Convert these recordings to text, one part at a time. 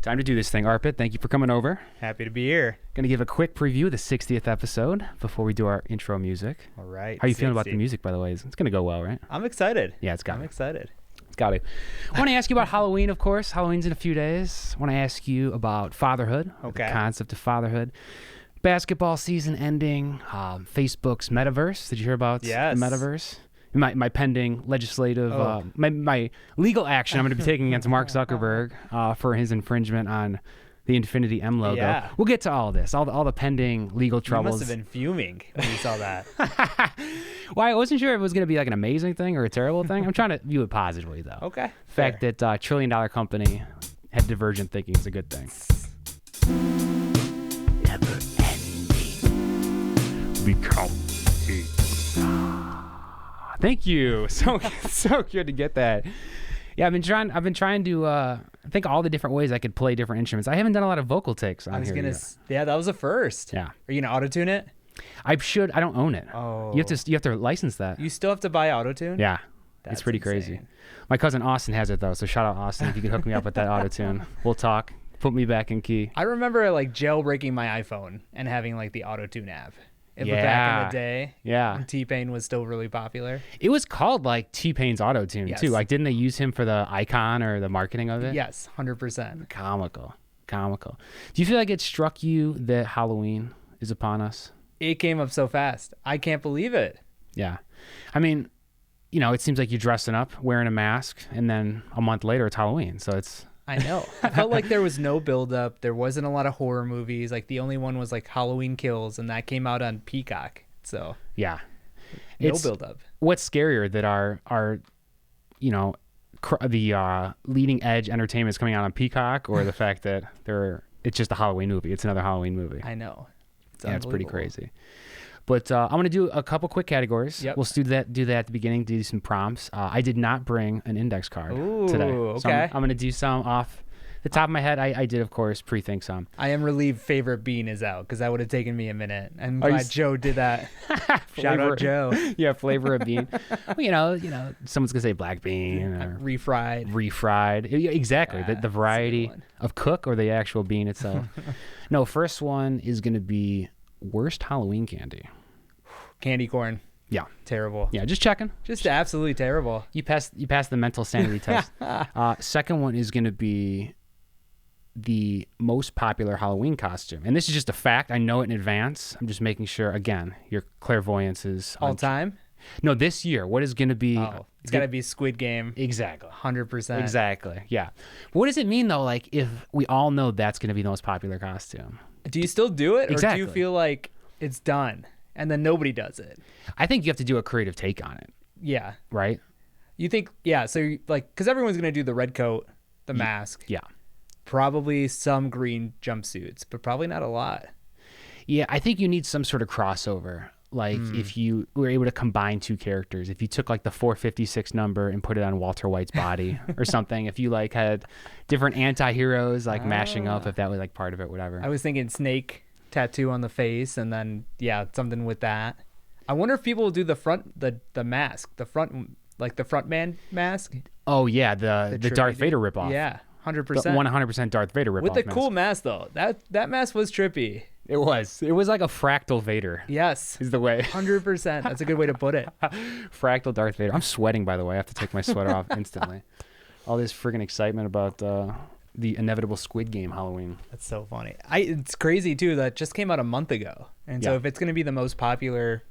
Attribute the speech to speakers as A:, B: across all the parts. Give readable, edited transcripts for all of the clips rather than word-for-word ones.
A: Time to do this thing, Arpit. Thank you for coming over.
B: Happy to be here.
A: Going to give a quick preview of the 60th episode before we do our intro music.
B: All right.
A: How are you feeling about the music, by the way? It's going to go well, right?
B: I'm excited.
A: Yeah,
B: I'm excited.
A: It's got to. I want to ask you about Halloween, of course. Halloween's in a few days. I want to ask you about fatherhood,
B: Okay.
A: the concept of fatherhood. Basketball season ending, Facebook's Metaverse. Did you hear about the Metaverse? My pending legislative, my legal action I'm going to be taking against Mark Zuckerberg for his infringement on the Infinity M logo.
B: Yeah.
A: We'll get to all this, all the pending legal troubles.
B: You must have been fuming when you saw that.
A: Well, I wasn't sure if it was going to be like an amazing thing or a terrible thing. I'm trying to view it positively, though.
B: Okay.
A: The fact that $1 trillion company had divergent thinking is a good thing. Never ending. Become Thank you. So good to get that. Yeah, I've been trying to think all the different ways I could play different instruments. I haven't done a lot of vocal takes on here.
B: Yeah, that was a first.
A: Yeah.
B: Are you gonna auto-tune it?
A: I should. I don't own it.
B: Oh.
A: You have to license that.
B: You still have to buy auto-tune?
A: Yeah.
B: That's
A: it's pretty
B: insane.
A: crazy. My cousin Austin has it though, so shout out Austin if you can hook me up with that auto-tune. We'll talk. Put me back in key.
B: I remember like jailbreaking my iPhone and having like the auto-tune app. Back in the day, when T-Pain was still really popular.
A: It was called like T-Pain's auto-tune too. Like, didn't they use him for the icon or the marketing of it?
B: Yes, 100%.
A: Comical. Do you feel like it struck you that Halloween is upon us?
B: It came up so fast. I can't believe it.
A: Yeah. I mean, it seems like you're dressing up, wearing a mask, and then a month later it's Halloween. So it's...
B: I know. I felt like there was no build-up. There wasn't a lot of horror movies. Like, the only one was, like, Halloween Kills, and that came out on Peacock. So,
A: yeah.
B: No build-up.
A: What's scarier that our the leading edge entertainment is coming out on Peacock, or the fact that it's just a Halloween movie? It's another Halloween movie.
B: I know.
A: It's pretty crazy. But I'm going to do a couple quick categories.
B: Yep.
A: We'll do that at the beginning, do some prompts. I did not bring an index card today.
B: Okay.
A: So I'm going to do some off the top of my head. I did, of course, pre-think some.
B: I am relieved favorite bean is out because that would have taken me a minute. I'm glad Joe did that. Shout out Joe.
A: Yeah, flavor of bean. Well, someone's going to say black bean. Or refried. Exactly. The variety of cook or the actual bean itself. No, first one is going to be worst Halloween candy.
B: Candy corn.
A: Yeah.
B: Terrible.
A: Yeah, just checking.
B: Just absolutely terrible.
A: You passed the mental sanity test. Second one is going to be the most popular Halloween costume. And this is just a fact. I know it in advance. I'm just making sure, again, your clairvoyance is...
B: All time?
A: No, this year. What is going to be...
B: It's got to be Squid Game.
A: Exactly.
B: 100%.
A: Exactly. Yeah. But what does it mean, though, like, if we all know that's going to be the most popular costume?
B: Do you still do it?
A: Exactly.
B: Or do you feel like it's done and then nobody does it?
A: I think you have to do a creative take on it.
B: Yeah.
A: Right?
B: You think, so like, because everyone's going to do the red coat, the mask.
A: Yeah.
B: Probably some green jumpsuits, but probably not a lot.
A: Yeah, I think you need some sort of crossover. Like if you were able to combine two characters, if you took like the 456 number and put it on Walter White's body or something, if you like had different anti-heroes like mashing up, if that was like part of it, whatever.
B: I was thinking snake tattoo on the face and then, something with that. I wonder if people will do the mask, the front man mask.
A: Oh yeah, the Darth Vader ripoff.
B: Yeah, 100%.
A: 100% Darth Vader ripoff.
B: With the cool mask though. That mask was trippy.
A: It was like a fractal Vader.
B: Yes.
A: Is the way.
B: 100%. That's a good way to put it.
A: Fractal Darth Vader. I'm sweating, by the way. I have to take my sweater off instantly. All this friggin' excitement about the inevitable Squid Game Halloween.
B: That's so funny. It's crazy, too. That just came out a month ago. And so if it's going to be the most popular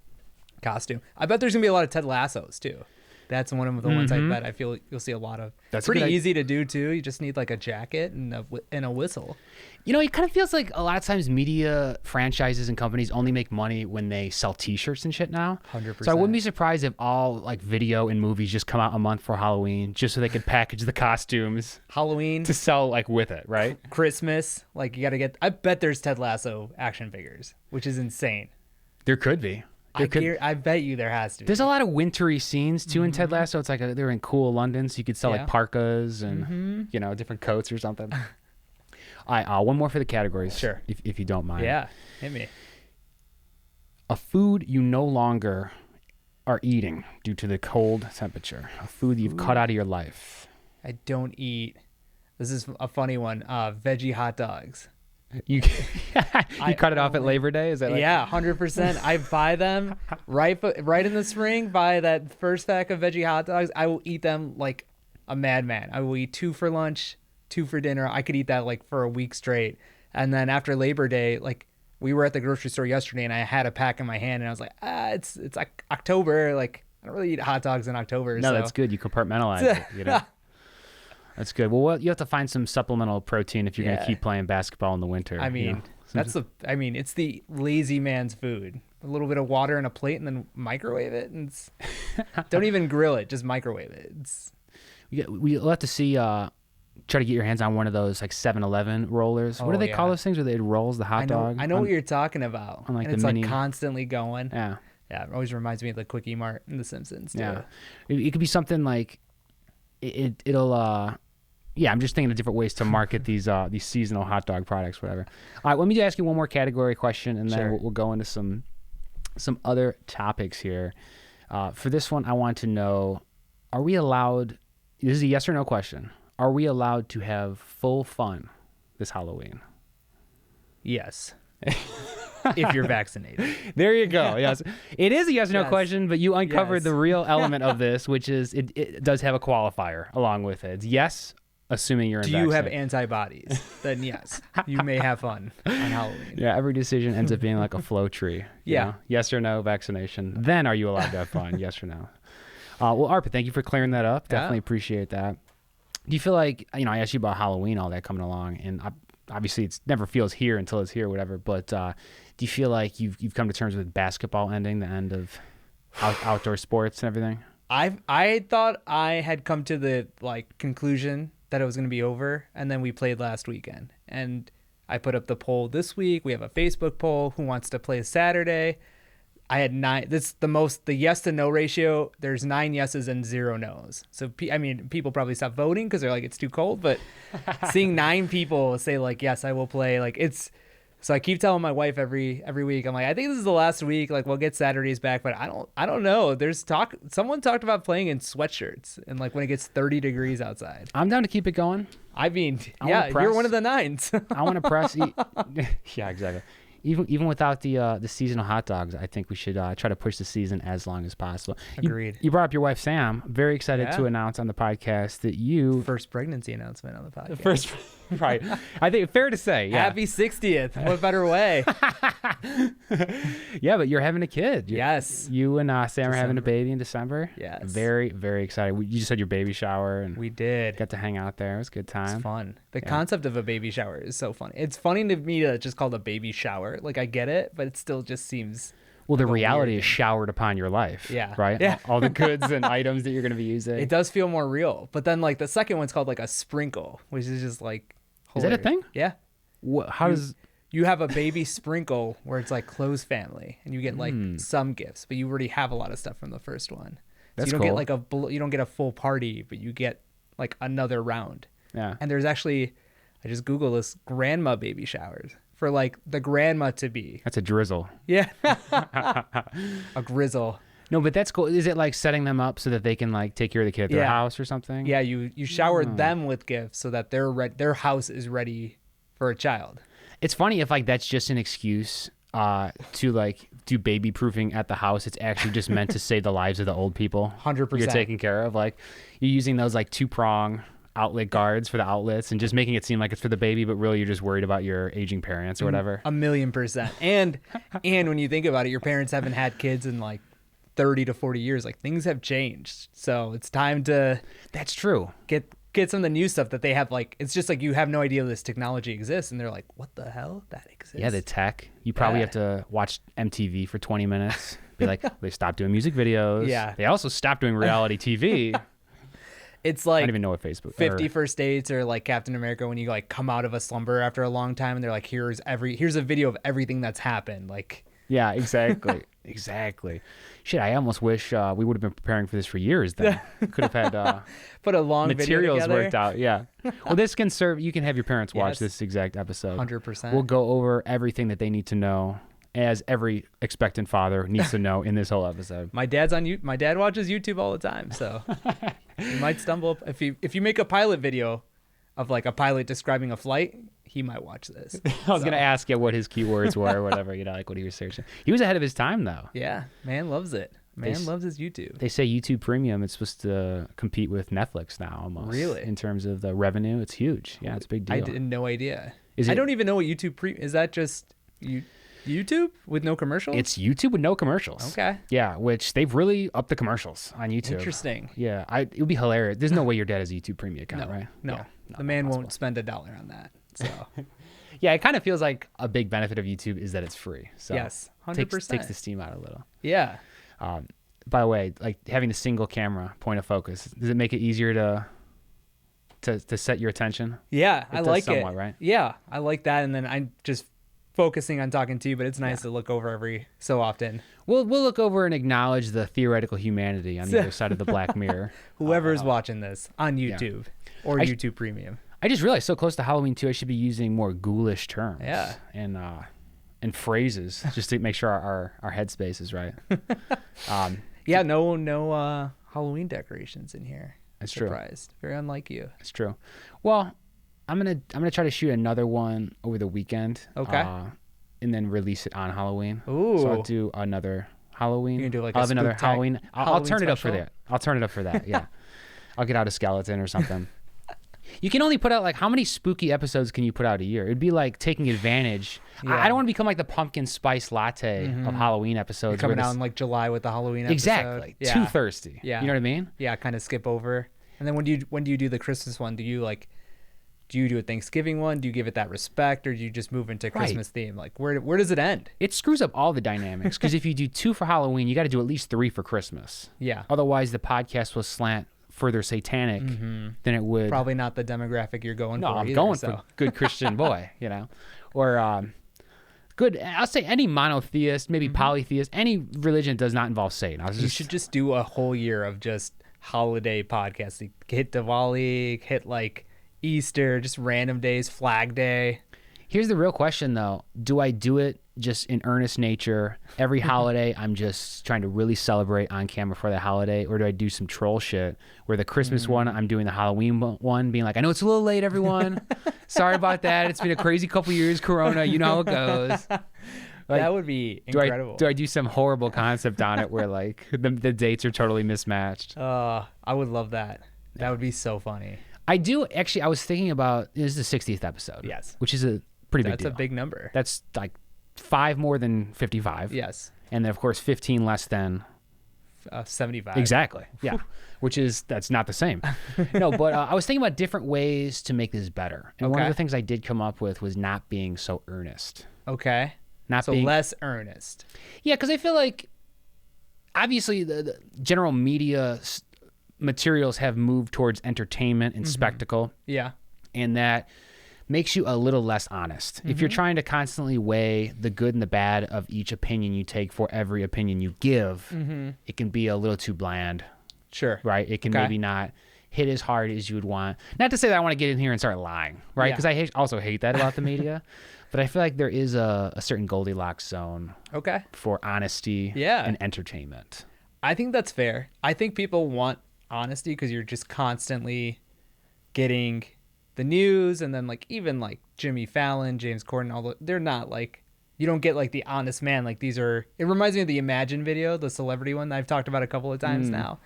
B: costume, I bet there's going to be a lot of Ted Lassos, too. That's one of the ones I bet I feel you'll see a lot of. That's pretty easy to do, too. You just need like a jacket and a whistle.
A: It kind of feels like a lot of times media franchises and companies only make money when they sell T-shirts and shit now.
B: 100%.
A: So I wouldn't be surprised if all like video and movies just come out a month for Halloween just so they could package the costumes.
B: Halloween.
A: To sell like with it, right?
B: Christmas. Like you got to get... I bet there's Ted Lasso action figures, which is insane.
A: There could be.
B: I bet you there has to be.
A: There's a lot of wintry scenes too in Ted Lasso. It's like they're in cool London, so you could sell like parkas and different coats or something. All right, one more for the categories.
B: Sure.
A: If you don't mind.
B: Yeah, hit me.
A: A food you no longer are eating due to the cold temperature. A food you've cut out of your life.
B: I don't eat. This is a funny one. Veggie hot dogs.
A: You cut it off at Labor Day? Is that like...
B: Yeah, 100%. I buy them right in the spring. Buy that first pack of veggie hot dogs. I will eat them like a madman. I will eat 2 for lunch, 2 for dinner. I could eat that like for a week straight. And then after Labor Day, like we were at the grocery store yesterday, and I had a pack in my hand, and I was like, it's like October. Like I don't really eat hot dogs in October.
A: No,
B: so.
A: That's good. You compartmentalize it. You know? That's good. Well, you have to find some supplemental protein if you're going to keep playing basketball in the winter.
B: I mean, it's the lazy man's food. A little bit of water in a plate and then microwave it. And don't even grill it, just microwave it.
A: We'll have to see, try to get your hands on one of those like 7-Eleven rollers. What do they call those things where they rolls the hot dog?
B: I know what you're talking about.
A: On like
B: and
A: the
B: it's like constantly going.
A: Yeah.
B: Yeah, it always reminds me of the Quickie Mart in The Simpsons too.
A: Yeah. It could be something like it'll yeah, I'm just thinking of different ways to market these seasonal hot dog products, whatever. All right, let me ask you one more category question, and then we'll go into some other topics here. For this one, I want to know, are we allowed, this is a yes or no question, are we allowed to have full fun this Halloween?
B: Yes. If you're vaccinated.
A: There you go. Yes. It is a yes or no question, but you uncovered the real element of this, which is it does have a qualifier along with it. It's yes, assuming you're vaccinated.
B: Do you have antibodies? Then yes, you may have fun on Halloween.
A: Yeah, every decision ends up being like a flow tree. You know? Yes or no vaccination. Then are you allowed to have fun? Yes or no? Well, Arpit, thank you for clearing that up. Definitely appreciate that. Do you feel like, I asked you about Halloween, all that coming along, and obviously it never feels here until it's here, whatever, but do you feel like you've come to terms with basketball ending, the end of outdoor sports and everything?
B: I thought I had come to the conclusion that it was going to be over, and then we played last weekend, and I put up the poll this week. We have a Facebook poll, who wants to play Saturday. I had 9. This is the yes to no ratio. There's 9 yeses and 0 nos. So people probably stop voting because they're like, it's too cold, but seeing 9 people say like, yes, I will play, like it's. So I keep telling my wife every week, I'm like, I think this is the last week. Like we'll get Saturdays back, but I don't know. There's talk. Someone talked about playing in sweatshirts and like when it gets 30 degrees outside.
A: I'm down to keep it going.
B: I mean, you're one of the 9s.
A: I want to press. Yeah, exactly. Even without the seasonal hot dogs, I think we should try to push the season as long as possible.
B: Agreed.
A: You brought up your wife, Sam. Very excited to announce on the podcast that you...
B: First pregnancy announcement on the podcast.
A: First, right. I think fair to say, yeah.
B: Happy 60th. What better way?
A: Yeah, but you're having a kid.
B: Yes.
A: You and Sam are having a baby in December.
B: Yes.
A: Very, very excited. You just had your baby shower. And
B: we did.
A: Got to hang out there. It was a good time.
B: It's fun. The concept of a baby shower is so funny. It's funny to me that it's just called a baby shower. Like I get it, but it still just seems...
A: Well, the reality is showered upon your life.
B: Yeah.
A: Right?
B: Yeah.
A: All the goods and items that you're going to be using.
B: It does feel more real. But then like the second one's called like a sprinkle, which is just like hilarious.
A: Is that a thing?
B: Yeah.
A: How does...
B: You have a baby sprinkle where it's like close family and you get like some gifts, but you already have a lot of stuff from the first one.
A: That's
B: so you don't
A: cool.
B: get you don't get a full party, but you get like another round.
A: Yeah.
B: And there's actually, I just Googled this, grandma baby showers for like the grandma to be.
A: That's a drizzle.
B: Yeah. A grizzle.
A: No, but that's cool. Is it like setting them up so that they can like take care of the kid at their house or something?
B: Yeah, you shower them with gifts so that their house is ready for a child.
A: It's funny if like that's just an excuse to like do baby proofing at the house. It's actually just meant to save the lives of the old people.
B: 100%.
A: You're taking care of. Like you're using those like 2-prong outlet guards for the outlets and just making it seem like it's for the baby, but really you're just worried about your aging parents or whatever.
B: 1,000,000%. And when you think about it, your parents haven't had kids in like 30 to 40 years. Like things have changed. So it's time to...
A: That's true.
B: Get some of the new stuff that they have. Like it's just like you have no idea this technology exists and they're like, what the hell? That exists?
A: Yeah, the tech. You probably have to watch MTV for 20 minutes. Be like, they stopped doing music videos.
B: Yeah.
A: They also stopped doing reality TV.
B: It's like
A: I don't even know what Facebook
B: 50 First Dates or like Captain America when you like come out of a slumber after a long time and they're like, here's a video of everything that's happened. Like
A: yeah, exactly. Exactly. Shit, I almost wish we would have been preparing for this for years then. Could have had
B: put a long
A: materials
B: video
A: worked out. Yeah. Well, this can serve. You can have your parents watch this exact episode.
B: 100%.
A: We'll go over everything that they need to know, as every expectant father needs to know in this whole episode.
B: My dad watches YouTube all the time, so you might stumble if you make a pilot video of like a pilot describing a flight, he might watch this.
A: I was gonna ask you what his keywords were or whatever, like what he was searching. He was ahead of his time though.
B: Yeah, man loves it. Man loves his YouTube.
A: They say YouTube Premium, it's supposed to compete with Netflix now almost. Really? In terms of the revenue, it's huge. Yeah, it's a big deal.
B: I had no idea. I don't even know what YouTube Premium is. That just YouTube with no commercials?
A: It's YouTube with no commercials.
B: Okay.
A: Yeah, which they've really upped the commercials on YouTube.
B: Interesting.
A: Yeah, it would be hilarious. There's no way your dad has a YouTube Premium account, right?
B: No.
A: Yeah,
B: the man won't spend $1 on that. So.
A: Yeah, it kind of feels like a big benefit of YouTube is that it's free. So
B: yes, 100%.
A: Takes the steam out a little.
B: Yeah.
A: By the way, like having a single camera point of focus, does it make it easier to set your attention?
B: Yeah, I like
A: somewhat,
B: it.
A: Right?
B: Yeah, I like that. And then I'm just focusing on talking to you, but it's nice to look over every so often.
A: We'll look over and acknowledge the theoretical humanity on the other side of the black mirror.
B: Whoever's watching this on YouTube or YouTube Premium.
A: I just realized so close to Halloween too, I should be using more ghoulish terms.
B: Yeah.
A: And phrases just to make sure our headspace is right.
B: Yeah, no Halloween decorations in here.
A: That's
B: surprised.
A: True.
B: Very unlike you.
A: That's true. Well, I'm gonna try to shoot another one over the weekend.
B: Okay.
A: And then release it on Halloween.
B: Ooh.
A: So I'll do another Halloween.
B: You can do like
A: I'll have another Halloween. I'll turn
B: special?
A: it up for that. I'll turn it up for that. Yeah. I'll get out a skeleton or something. You can only put out like how many spooky episodes can you put out a year? It'd be like taking advantage. Yeah. I don't want to become like the pumpkin spice latte of Halloween epides.
B: You're coming out in like July with the Halloween episode.
A: Exactly. Yeah. Too thirsty. Yeah. You know what I mean?
B: Yeah, kind of skip over. And then when do you do the Christmas one? Do you do a Thanksgiving one? Do you give it that respect, or do you just move into Christmas theme? Like where does it end?
A: It screws up all the dynamics because if you do 2 for Halloween, you got to do at least 3 for Christmas.
B: Yeah.
A: Otherwise, the podcast will slant further satanic than it would.
B: Probably not the demographic you're going for.
A: No, I'm
B: either,
A: going for good Christian boy, or good. I'll say any monotheist, maybe polytheist, any religion that does not involve Satan.
B: You should just do a whole year of just holiday podcasts. Hit Diwali, hit like Easter, just random days, Flag Day.
A: Here's the real question, though. Do I do it just in earnest nature? Every holiday, I'm just trying to really celebrate on camera for that holiday, or do I do some troll shit where the Christmas one, I'm doing the Halloween one, being like, I know it's a little late, everyone. Sorry about that. It's been a crazy couple years, Corona. You know how it goes. Like,
B: that would be incredible.
A: Do I do some horrible concept on it where like the dates are totally mismatched?
B: I would love that. That would be so funny.
A: I do actually. I was thinking about this is the 60th episode.
B: Yes,
A: which is a pretty big deal.
B: That's a big number.
A: That's like 5 more than 55.
B: Yes,
A: and then of course 15 less than
B: 75.
A: Exactly. Yeah, that's not the same. No, but I was thinking about different ways to make this better, and one of the things I did come up with was not being so earnest.
B: Okay.
A: Not being
B: less earnest.
A: Yeah, because I feel like obviously the general media materials have moved towards entertainment and spectacle.
B: Yeah.
A: And that makes you a little less honest. If you're trying to constantly weigh the good and the bad of each opinion you take for every opinion you give, it can be a little too bland.
B: Sure.
A: Right? It can maybe not hit as hard as you would want. Not to say that I want to get in here and start lying, right? Because I also hate that about the media. But I feel like there is a certain Goldilocks zone for honesty and entertainment.
B: I think that's fair. I think people want honesty because you're just constantly getting the news, and then like even like Jimmy Fallon, James Corden, they're not like, you don't get like the honest man. Like it reminds me of the Imagine video, the celebrity one that I've talked about a couple of times now.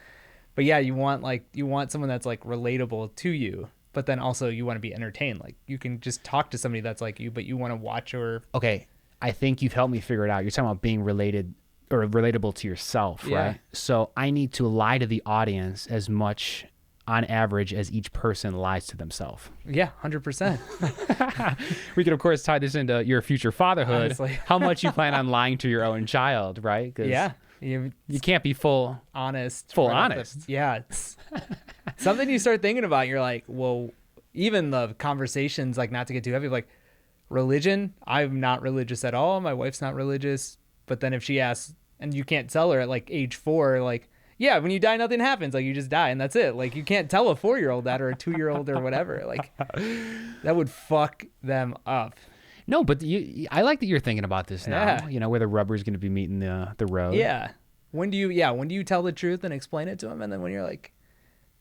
B: But yeah, you want someone that's like relatable to you. But then also you want to be entertained. Like you can just talk to somebody that's like you, but you want to watch or...
A: Okay, I think you've helped me figure it out. You're talking about being related or relatable to yourself, right? So I need to lie to the audience as much on average as each person lies to themselves.
B: Yeah, 100%.
A: We could, of course, tie this into your future fatherhood.
B: Honestly.
A: How much you plan on lying to your own child, right?
B: Yeah.
A: You can't be full
B: honest.
A: Yeah.
B: It's something you start thinking about. You're like, well, even the conversations, like not to get too heavy, like religion. I'm not religious at all. My wife's not religious. But then if she asks, and you can't tell her at like age 4, like, yeah, when you die, nothing happens. Like you just die and that's it. Like you can't tell a 4-year-old that, or a 2-year-old or whatever. Like that would fuck them up.
A: No, but I like that you're thinking about this now. You know, where the rubber's going to be meeting the road.
B: Yeah. When do you tell the truth and explain it to them? And then when you're like,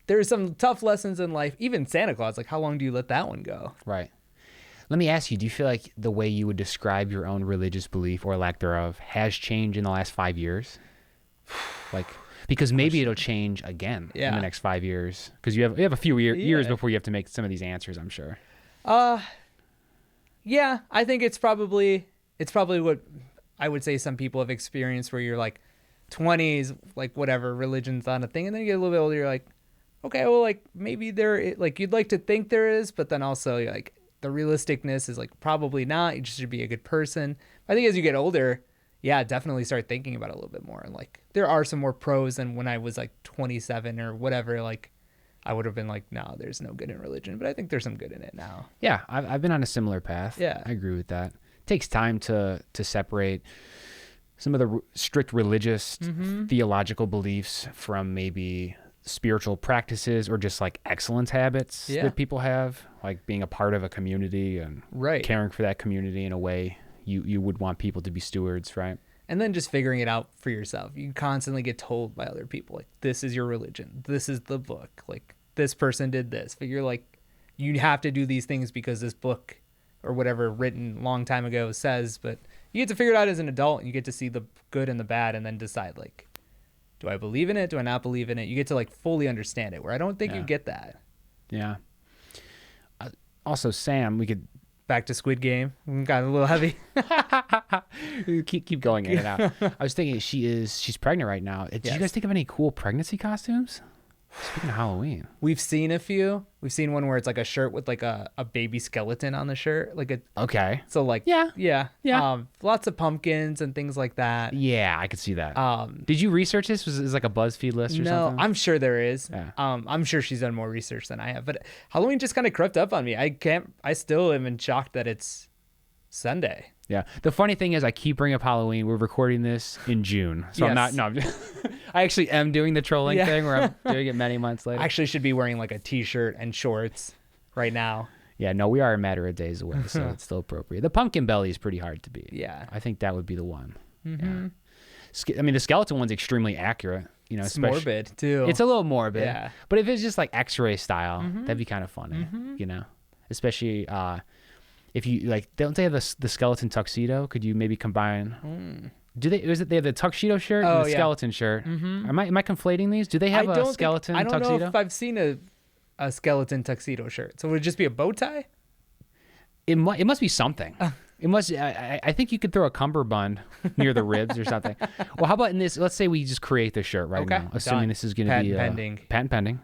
B: there's some tough lessons in life. Even Santa Claus, like how long do you let that one go?
A: Right. Let me ask you, do you feel like the way you would describe your own religious belief or lack thereof has changed in the last 5 years? Like, because maybe it'll change again in the next 5 years. Because you have a few years before you have to make some of these answers, I'm sure.
B: Yeah, I think it's probably what I would say some people have experienced, where you're like 20s, like whatever, religion's not a thing, and then you get a little bit older, you're like, okay, well, like maybe there, like you'd like to think there is, but then also you're like the realisticness is like probably not. You just should be a good person. I think as you get older, yeah, definitely start thinking about it a little bit more, and like there are some more pros than when I was like 27 or whatever. Like I would have been like, no, there's no good in religion, but I think there's some good in it now.
A: Yeah, I've been on a similar path.
B: Yeah,
A: I agree with that. It takes time to separate some of the strict religious theological beliefs from maybe spiritual practices or just like excellence habits that people have, like being a part of a community and caring for that community in a way you would want people to be stewards, right?
B: And then just figuring it out for yourself. You constantly get told by other people, like, this is your religion, this is the book, like this person did this, but you're like, you have to do these things because this book or whatever written a long time ago says. But you get to figure it out as an adult, and you get to see the good and the bad and then decide, like, do I believe in it? Do I not believe in it? You get to like fully understand it, where I don't think you get that. Yeah.
A: Also, Sam, we could
B: back to Squid Game. Got a little heavy.
A: keep going in and out. I was thinking she's pregnant right now. Did you guys think of any cool pregnancy costumes? Speaking of Halloween,
B: we've seen a few. We've seen one where it's like a shirt with like a baby skeleton on the shirt, like a So like lots of pumpkins and things like that.
A: Yeah, I could see that. Did you reach this? Was it like a BuzzFeed list or something?
B: No, I'm sure there is. Yeah. I'm sure she's done more research than I have. But Halloween just kind of crept up on me. I still am in shock that it's Sunday.
A: Yeah. The funny thing is, I keep bringing up Halloween. We're recording this in June, so I'm not. No, I actually am doing the trolling thing where I'm doing it many months later.
B: I actually should be wearing like a t-shirt and shorts right now.
A: Yeah. No, we are a matter of days away, so it's still appropriate. The pumpkin belly is pretty hard to beat.
B: Yeah.
A: I think that would be the one. Mm-hmm. Yeah. I mean, the skeleton one's extremely accurate. You know,
B: it's morbid too.
A: It's a little morbid. Yeah. But if it's just like X-ray style, that'd be kind of funny. You know, especially. If you like, don't they have the skeleton tuxedo? Could you maybe combine? Do they? Is it they have the tuxedo shirt and the skeleton shirt? Am I conflating these? Do they have a skeleton tuxedo?
B: I don't know if I've seen a skeleton tuxedo shirt. So would it just be a bow tie?
A: It must be something. It must. I think you could throw a cummerbund near the ribs or something. Well, how about in this? Let's say we just create the shirt right now, assuming this is going to be patent pending.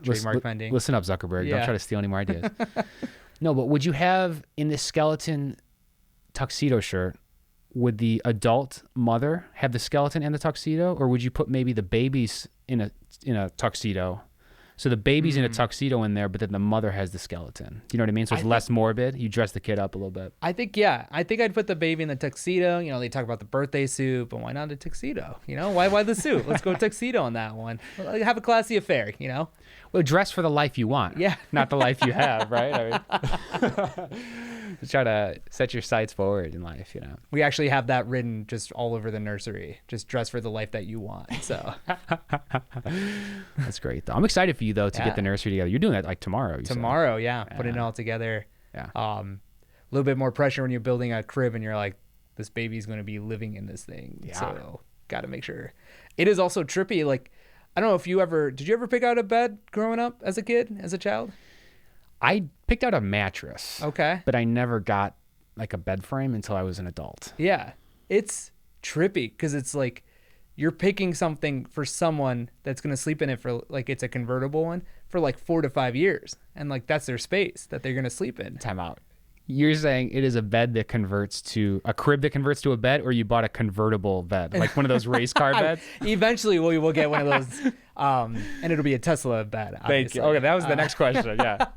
B: Trademark pending.
A: Listen up, Zuckerberg. Don't try to steal any more ideas. No, but would you have in this skeleton tuxedo shirt, would the adult mother have the skeleton and the tuxedo, or would you put maybe the babies in a tuxedo? So the baby's in a tuxedo in there, but then the mother has the skeleton. Do you know what I mean? So it's less morbid. You dress the kid up a little bit.
B: I think I'd put the baby in the tuxedo. You know, they talk about the birthday suit, but why not a tuxedo? You know, why the suit? Let's go tuxedo on that one. Have a classy affair, you know?
A: Well, dress for the life you want. Yeah. Not the life you have, right? I mean, just try to set your sights forward in life, you know?
B: We actually have that written just all over the nursery. Just dress for the life that you want, so.
A: That's great, though. I'm excited for you, though, to get the nursery together. You're doing that, like, tomorrow.
B: Tomorrow, putting it all together. Yeah. A little bit more pressure when you're building a crib and you're like, this baby's going to be living in this thing. Yeah. So, got to make sure. It is also trippy, like, I don't know if did you ever pick out a bed growing up as a kid, as a child?
A: I picked out a mattress.
B: Okay.
A: But I never got like a bed frame until I was an adult.
B: Yeah. It's trippy because it's like you're picking something for someone that's going to sleep in it for like, it's a convertible one for like 4 to 5 years. And like, that's their space that they're going to sleep in.
A: Time out. You're saying it is a bed that converts to a crib that converts to a bed, or you bought a convertible bed, like one of those race car beds?
B: Eventually, we will get one of those, and it'll be a Tesla bed. Obviously.
A: Thank you. Okay, that was the next question. Yeah,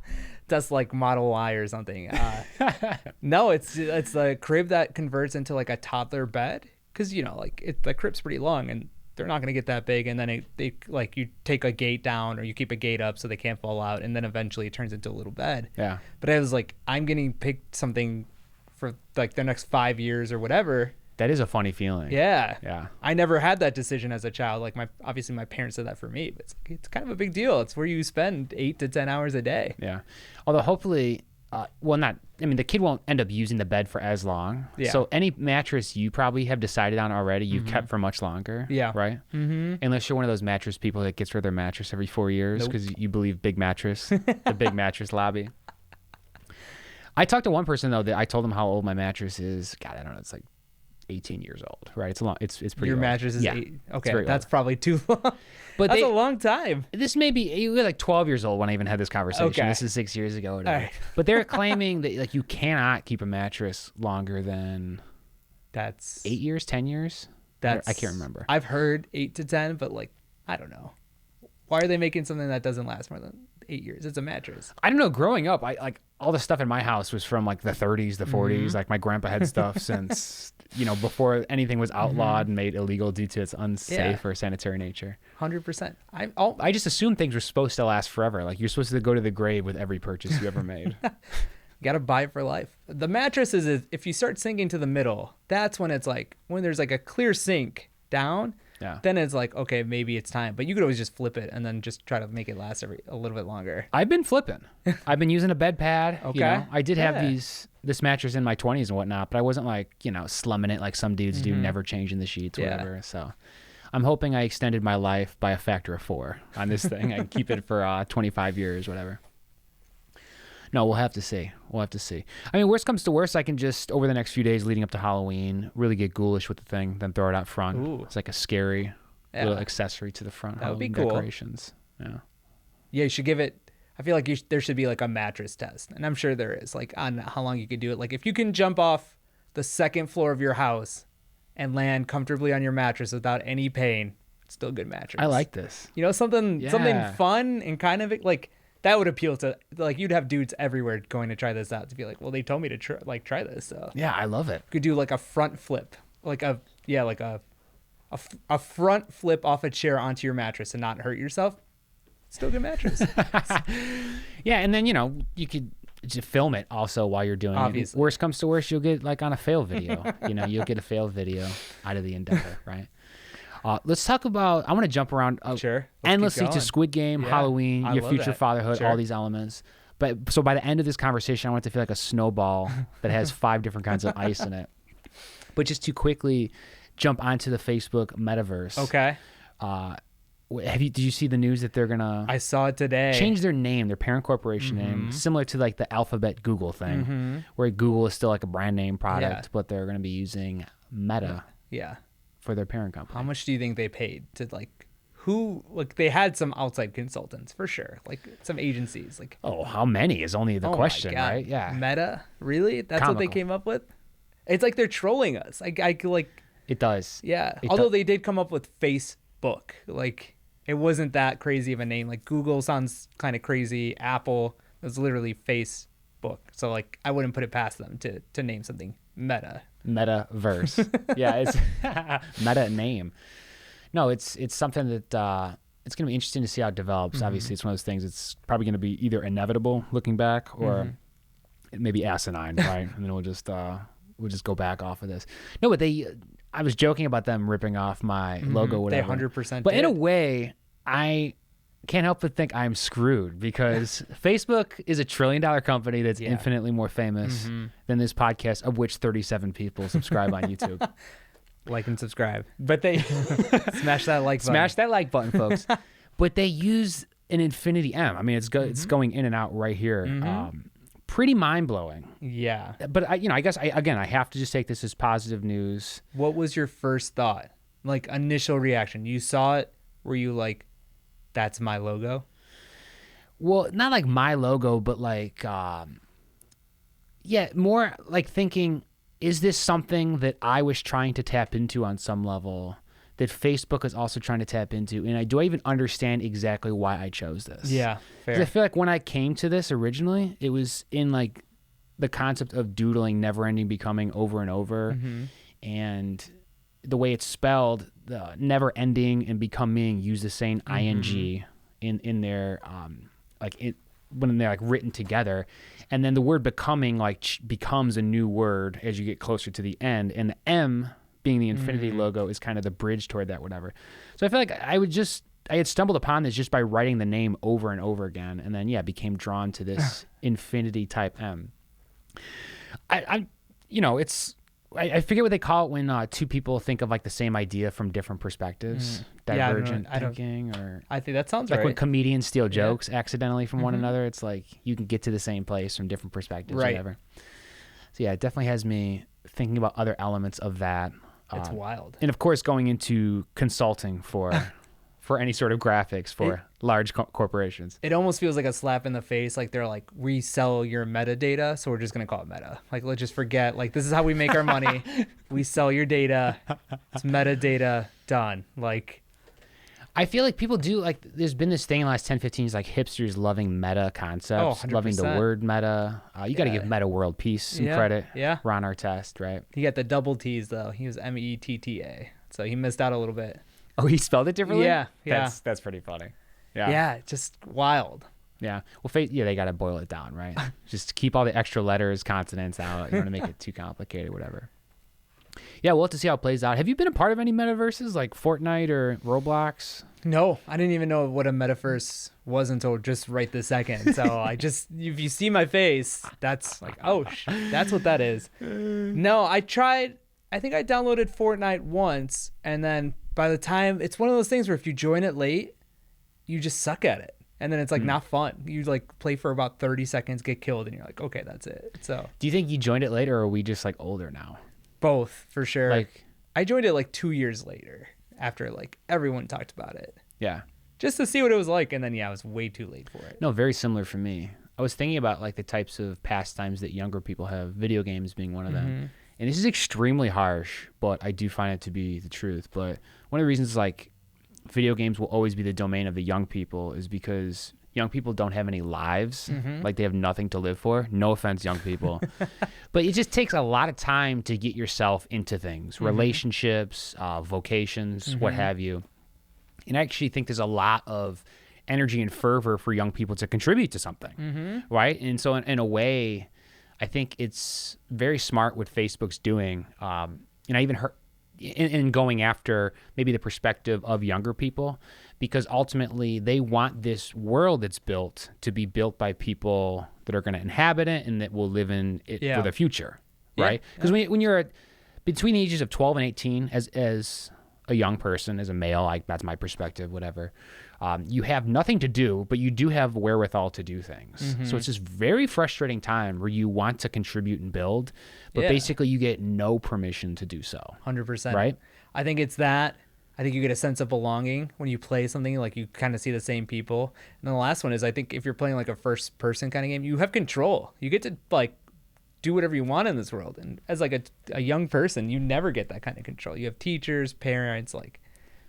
B: Tesla like Model Y or something. No, it's a crib that converts into like a toddler bed because you know like the crib's pretty long and they're not going to get that big, and then they like you take a gate down or you keep a gate up so they can't fall out, and then eventually it turns into a little bed. But I was like, I'm getting picked something for like the next 5 years or whatever
A: That is a funny feeling.
B: Yeah. I never had that decision as a child. Like obviously my parents did that for me, but it's kind of a big deal. It's where you spend 8 to 10 hours a day.
A: Yeah. Although hopefully, the kid won't end up using the bed for as long.
B: Yeah.
A: So any mattress you probably have decided on already, you've kept for much longer.
B: Yeah.
A: Right? Mm-hmm. Unless you're one of those mattress people that gets rid of their mattress every 4 years because you believe big mattress, the big mattress lobby. I talked to one person though that I told them how old my mattress is. God, I don't know. It's like 18 years old, right? It's a long. It's pretty.
B: Your
A: old.
B: mattress is 8. Okay, that's
A: old.
B: probably too long. But that's a long time.
A: This may be you were like 12 years old when I even had this conversation. Okay. This is 6 years ago. Or whatever. Right. But they're claiming that like you cannot keep a mattress longer than
B: that's
A: 8 years, 10 years. I can't remember.
B: I've heard 8 to 10, but like I don't know. Why are they making something that doesn't last more than 8 years? It's a mattress.
A: I don't know. Growing up, I like all the stuff in my house was from like the 30s, the 40s. Like my grandpa had stuff since before anything was outlawed and made illegal due to its unsafe or sanitary nature.
B: 100%.
A: I just assumed things were supposed to last forever. Like you're supposed to go to the grave with every purchase you ever made.
B: You gotta buy it for life. The mattress is if you start sinking to the middle, that's when it's like when there's like a clear sink down. Yeah. Then it's like, okay, maybe it's time. But you could always just flip it and then just try to make it last a little bit longer.
A: I've been flipping. I've been using a bed pad. Okay. I did have this mattress in my 20s and whatnot, but I wasn't like, slumming it like some dudes do, never changing the sheets, whatever. So I'm hoping I extended my life by a factor of 4 on this thing. I can keep it for 25 years, whatever. No, we'll have to see. I mean, worst comes to worst, I can just, over the next few days leading up to Halloween, really get ghoulish with the thing, then throw it out front. Ooh. It's like a scary little accessory to the front.
B: That would be cool.
A: Decorations. Yeah.
B: Yeah, you should give it, I feel like there should be like a mattress test. And I'm sure there is, like on how long you could do it. Like if you can jump off the second floor of your house and land comfortably on your mattress without any pain, it's still a good mattress.
A: I like this.
B: Something fun and kind of like, that would appeal to, like, you'd have dudes everywhere going to try this out to be like, well, they told me to try this. So
A: yeah, I love it.
B: You could do like a front flip, like a front flip off a chair onto your mattress and not hurt yourself. Still a good mattress.
A: Yeah, and then you could just film it also while you're doing it. Worst comes to worst, you'll get like on a fail video. You'll get a fail video out of the endeavor, right? Let's talk about, I want to jump around endlessly to Squid Game, Halloween, your future fatherhood, all these elements. But so by the end of this conversation, I want it to feel like a snowball that has 5 different kinds of ice in it. But just to quickly jump onto the Facebook Metaverse.
B: Okay.
A: Did you see the news that they're going to...
B: I saw it today.
A: Change their name, their parent corporation name, similar to like the Alphabet Google thing, where Google is still like a brand name product, but they're going to be using Meta.
B: Yeah. For
A: their parent company.
B: How much do you think they paid to they had some outside consultants for sure, like some agencies, like
A: how many is only the question, right? Yeah.
B: Meta, really? That's comical. What they came up with? It's like they're trolling us.
A: It does.
B: Yeah. Although they did come up with Facebook, like it wasn't that crazy of a name. Like Google sounds kind of crazy. Apple was literally Facebook. So like I wouldn't put it past them to name something Meta.
A: Metaverse. Yeah, it's meta name. No, it's something that it's going to be interesting to see how it develops. Obviously, it's one of those things. It's probably going to be either inevitable looking back, or maybe asinine, right? And then we'll just go back off of this. No, but I was joking about them ripping off my logo, whatever.
B: They 100%.
A: But in a way, I can't help but think I'm screwed because Facebook is a $1 trillion company that's infinitely more famous than this podcast, of which 37 people subscribe on YouTube.
B: Like and subscribe.
A: But they
B: smash that like button.
A: Smash that like button, folks. But they use an infinity M. I mean, it's going in and out right here. Pretty mind-blowing.
B: Yeah.
A: But I guess I have to just take this as positive news.
B: What was your first thought? Like initial reaction? You saw it, were you like, that's my logo?
A: Well, not like my logo, but like, more like thinking, is this something that I was trying to tap into on some level that Facebook is also trying to tap into? And do I even understand exactly why I chose this?
B: Yeah, fair.
A: 'Cause I feel like when I came to this originally, it was in like the concept of doodling, never-ending, becoming over and over. And the way it's spelled, the never-ending and becoming use the same ing in their when they're like written together, and then the word becoming like becomes a new word as you get closer to the end, and the M being the infinity logo is kind of the bridge toward that, whatever. So I feel like I had stumbled upon this just by writing the name over and over again, and then became drawn to this infinity type M. I forget what they call it when two people think of like the same idea from different perspectives. Divergent thinking, or
B: I think that sounds
A: like
B: right.
A: when comedians steal jokes accidentally from one another. It's like you can get to the same place from different perspectives,
B: right?
A: Whatever. So yeah, it definitely has me thinking about other elements of that.
B: It's wild.
A: And of course, going into consulting for any sort of graphics for large corporations.
B: It almost feels like a slap in the face. Like they're like, we sell your metadata, so we're just going to call it meta. Like, let's just forget. Like, this is how we make our money. We sell your data. It's metadata, done. Like,
A: I feel like people do, like, there's been this thing in the last 10, 15 years, like hipsters loving meta concepts, loving the word meta. You got to give Meta World Peace some credit.
B: Yeah.
A: Ron Artest, right?
B: He got the double T's, though. He was METTA. So he missed out a little bit.
A: Oh, he spelled it differently?
B: Yeah.
A: That's pretty funny. Yeah.
B: Yeah, just wild.
A: Yeah. Well, they got to boil it down, right? Just keep all the extra letters, consonants out. You don't want to make it too complicated, whatever. Yeah, we'll have to see how it plays out. Have you been a part of any metaverses like Fortnite or Roblox?
B: No, I didn't even know what a metaverse was until just right this second. So if you see my face, that's like, that's what that is. No, I think I downloaded Fortnite once, and then by the time, it's one of those things where if you join it late, you just suck at it. And then it's like not fun. You like play for about 30 seconds, get killed, and you're like, okay, that's it. So
A: do you think you joined it later, or are we just like older now?
B: Both, for sure.
A: Like,
B: I joined it like 2 years later after like everyone talked about it.
A: Yeah.
B: Just to see what it was like, and then I was way too late for it.
A: No, very similar for me. I was thinking about like the types of pastimes that younger people have, video games being one of them. And this is extremely harsh, but I do find it to be the truth. But one of the reasons like video games will always be the domain of the young people is because young people don't have any lives. Like they have nothing to live for. No offense, young people. But it just takes a lot of time to get yourself into things, relationships, vocations, what have you. And I actually think there's a lot of energy and fervor for young people to contribute to something, right? And so in a way, I think it's very smart what Facebook's doing. And I even heard in going after maybe the perspective of younger people, because ultimately they want this world that's built to be built by people that are going to inhabit it and that will live in it for the future, right? Because when you're between the ages of 12 and 18 as a young person, as a male, like that's my perspective, whatever, you have nothing to do, but you do have wherewithal to do things. So it's this very frustrating time where you want to contribute and build, but basically you get no permission to do so.
B: 100%.
A: Right?
B: I think it's that. I think you get a sense of belonging when you play something, like you kind of see the same people. And then the last one is, I think if you're playing like a first person kind of game, you have control. You get to like do whatever you want in this world. And as like a young person, you never get that kind of control. You have teachers, parents, like,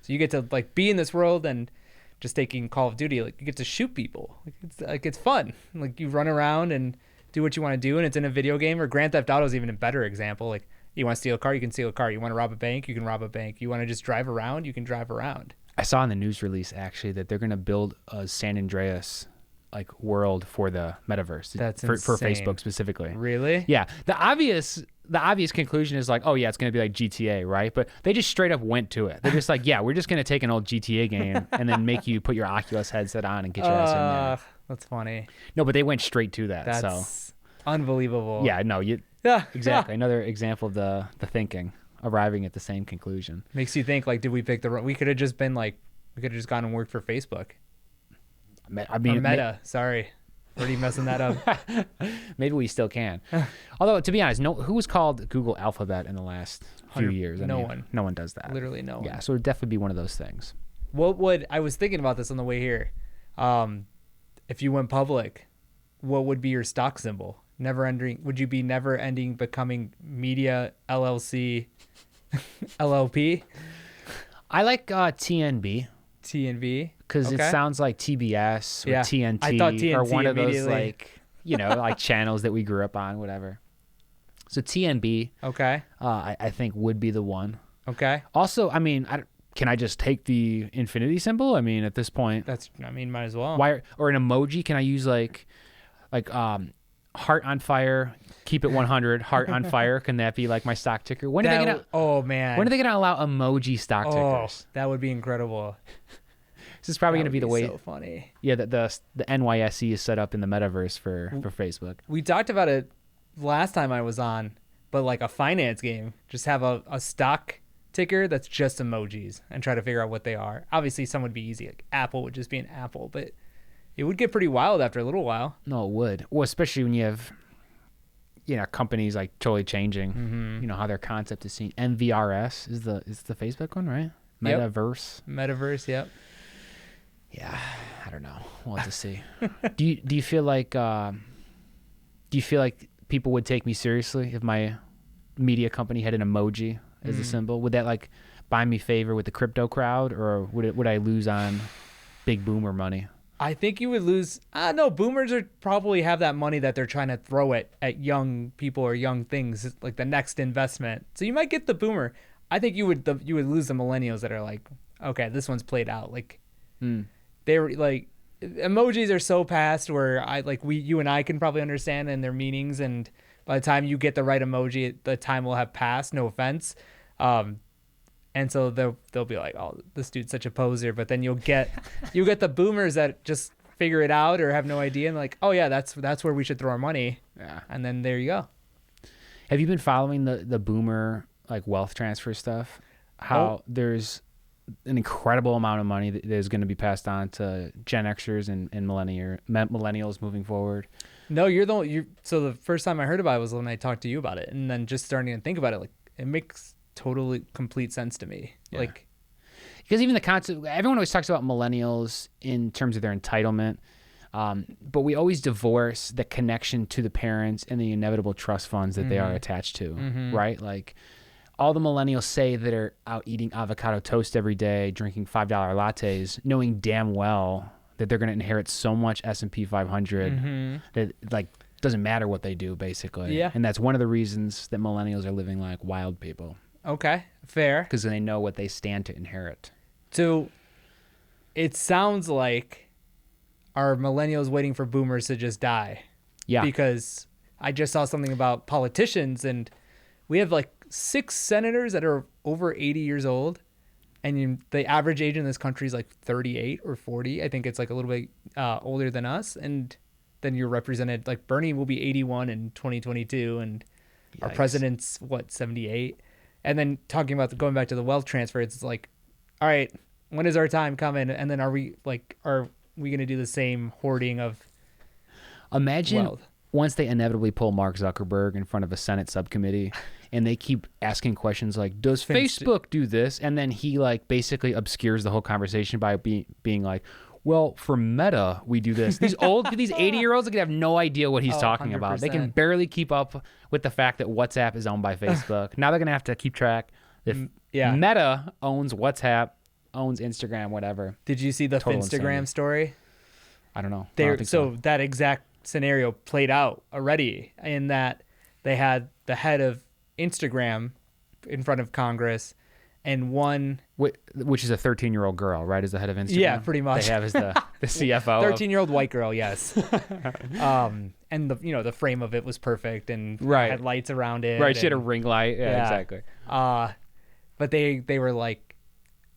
B: so you get to like be in this world and just taking Call of Duty, like you get to shoot people. It's fun. Like you run around and do what you want to do, and it's in a video game. Or Grand Theft Auto is even a better example. Like you want to steal a car, you can steal a car. You want to rob a bank, you can rob a bank. You want to just drive around, you can drive around.
A: I saw in the news release actually that they're going to build a San Andreas like world for the metaverse.
B: That's
A: for
B: insane.
A: Facebook specifically.
B: Really?
A: Yeah. The obvious conclusion is like, oh yeah, it's going to be like GTA, right? But they just straight up went to it. They're just like, yeah, we're just going to take an old GTA game and then make you put your Oculus headset on and get your ass in there.
B: That's funny.
A: No, but they went straight to that.
B: That's unbelievable.
A: Yeah, no, exactly. Another example of the thinking, arriving at the same conclusion.
B: Makes you think, like, did we pick we could have just been like, we could have just gone and worked for Facebook.
A: I mean,
B: or Meta. Sorry. Already messing that up.
A: Maybe we still can. Although, to be honest, who was called Google Alphabet in the last few years?
B: No one.
A: No one does that.
B: Literally no one.
A: Yeah, so it would definitely be one of those things.
B: I was thinking about this on the way here. If you went public, what would be your stock symbol? Neverending. Would you be Neverending Becoming Media LLC LLP?
A: I like TNB.
B: TNB?
A: Because it sounds like TBS or TNT.
B: I thought TNT
A: or one of those
B: immediately.
A: like, like channels that we grew up on, whatever. So TNB,
B: okay,
A: I think would be the one.
B: Okay.
A: Also, I mean, can I just take the infinity symbol? I mean, at this point,
B: might as well.
A: Why or an emoji? Can I use like heart on fire, keep it 100, heart on fire. Can that be like my stock ticker? When are they gonna?
B: Oh man.
A: When are they gonna allow emoji stock tickers?
B: That would be incredible.
A: This is probably gonna be the way.
B: So funny.
A: Yeah, the NYSE is set up in the metaverse for Facebook.
B: We talked about it last time I was on, but like a finance game, just have a stock ticker that's just emojis and try to figure out what they are. Obviously, some would be easy. Like Apple would just be an apple, but it would get pretty wild after a little while.
A: No, it would. Well, especially when you have, companies like totally changing.
B: Mm-hmm.
A: How their concept is seen. MVRS is the Facebook one, right? Metaverse.
B: Yep. Metaverse. Yep.
A: Yeah, I don't know. We'll have to see. Do you feel like people would take me seriously if my media company had an emoji as a symbol? Would that like buy me favor with the crypto crowd, or would I lose on big boomer money?
B: I think you would lose. No, boomers are probably have that money that they're trying to throw it at young people or young things, like the next investment. So you might get the boomer. I think you would lose the millennials that are like, okay, this one's played out. Like they're like, emojis are so past where you and I can probably understand in their meanings, and by the time you get the right emoji, the time will have passed. No offense. And so they'll be like, oh, this dude's such a poser. But then you'll get the boomers that just figure it out or have no idea, and like, oh yeah, that's where we should throw our money.
A: Yeah.
B: And then there you go.
A: Have you been following the boomer like wealth transfer stuff? How there's an incredible amount of money that is going to be passed on to Gen Xers and millennials moving forward.
B: No, so the first time I heard about it was when I talked to you about it, and then just starting to think about it, like it makes totally complete sense to me. Yeah. Like,
A: because even the concept, everyone always talks about millennials in terms of their entitlement, but we always divorce the connection to the parents and the inevitable trust funds that they are attached to, right? Like all the millennials say that are out eating avocado toast every day, drinking $5 lattes, knowing damn well that they're going to inherit so much S&P 500 that like doesn't matter what they do, basically.
B: Yeah.
A: And that's one of the reasons that millennials are living like wild people.
B: Okay, fair.
A: Because they know what they stand to inherit.
B: So it sounds like are millennials waiting for boomers to just die?
A: Yeah.
B: Because I just saw something about politicians, and we have like 6 senators that are over 80 years old, and the average age in this country is like 38 or 40. I think it's like a little bit older than us. And then you're represented, like Bernie will be 81 in 2022, and our president's 78. And then talking about going back to the wealth transfer, it's like, all right, when is our time coming? And then are we going to do the same hoarding of wealth?
A: Once they inevitably pull Mark Zuckerberg in front of a Senate subcommittee and they keep asking questions like, does Facebook do this? And then he like basically obscures the whole conversation by being like, well, for Meta, we do this. These 80-year-olds are going to have no idea what he's talking
B: 100%.
A: about. They can barely keep up with the fact that WhatsApp is owned by Facebook. Now they're going to have to keep track that Meta owns WhatsApp, owns Instagram, whatever.
B: Did you see the Instagram story?
A: I don't know.
B: So that exact scenario played out already, in that they had the head of Instagram in front of Congress, and one
A: which is a 13-year-old girl, right, is the head of Instagram.
B: Yeah, pretty much.
A: They have as the CFO.
B: 13-year-old white girl, yes. And the frame of it was perfect, and had lights around it.
A: Right, she had a ring light. Yeah, exactly.
B: But they were like,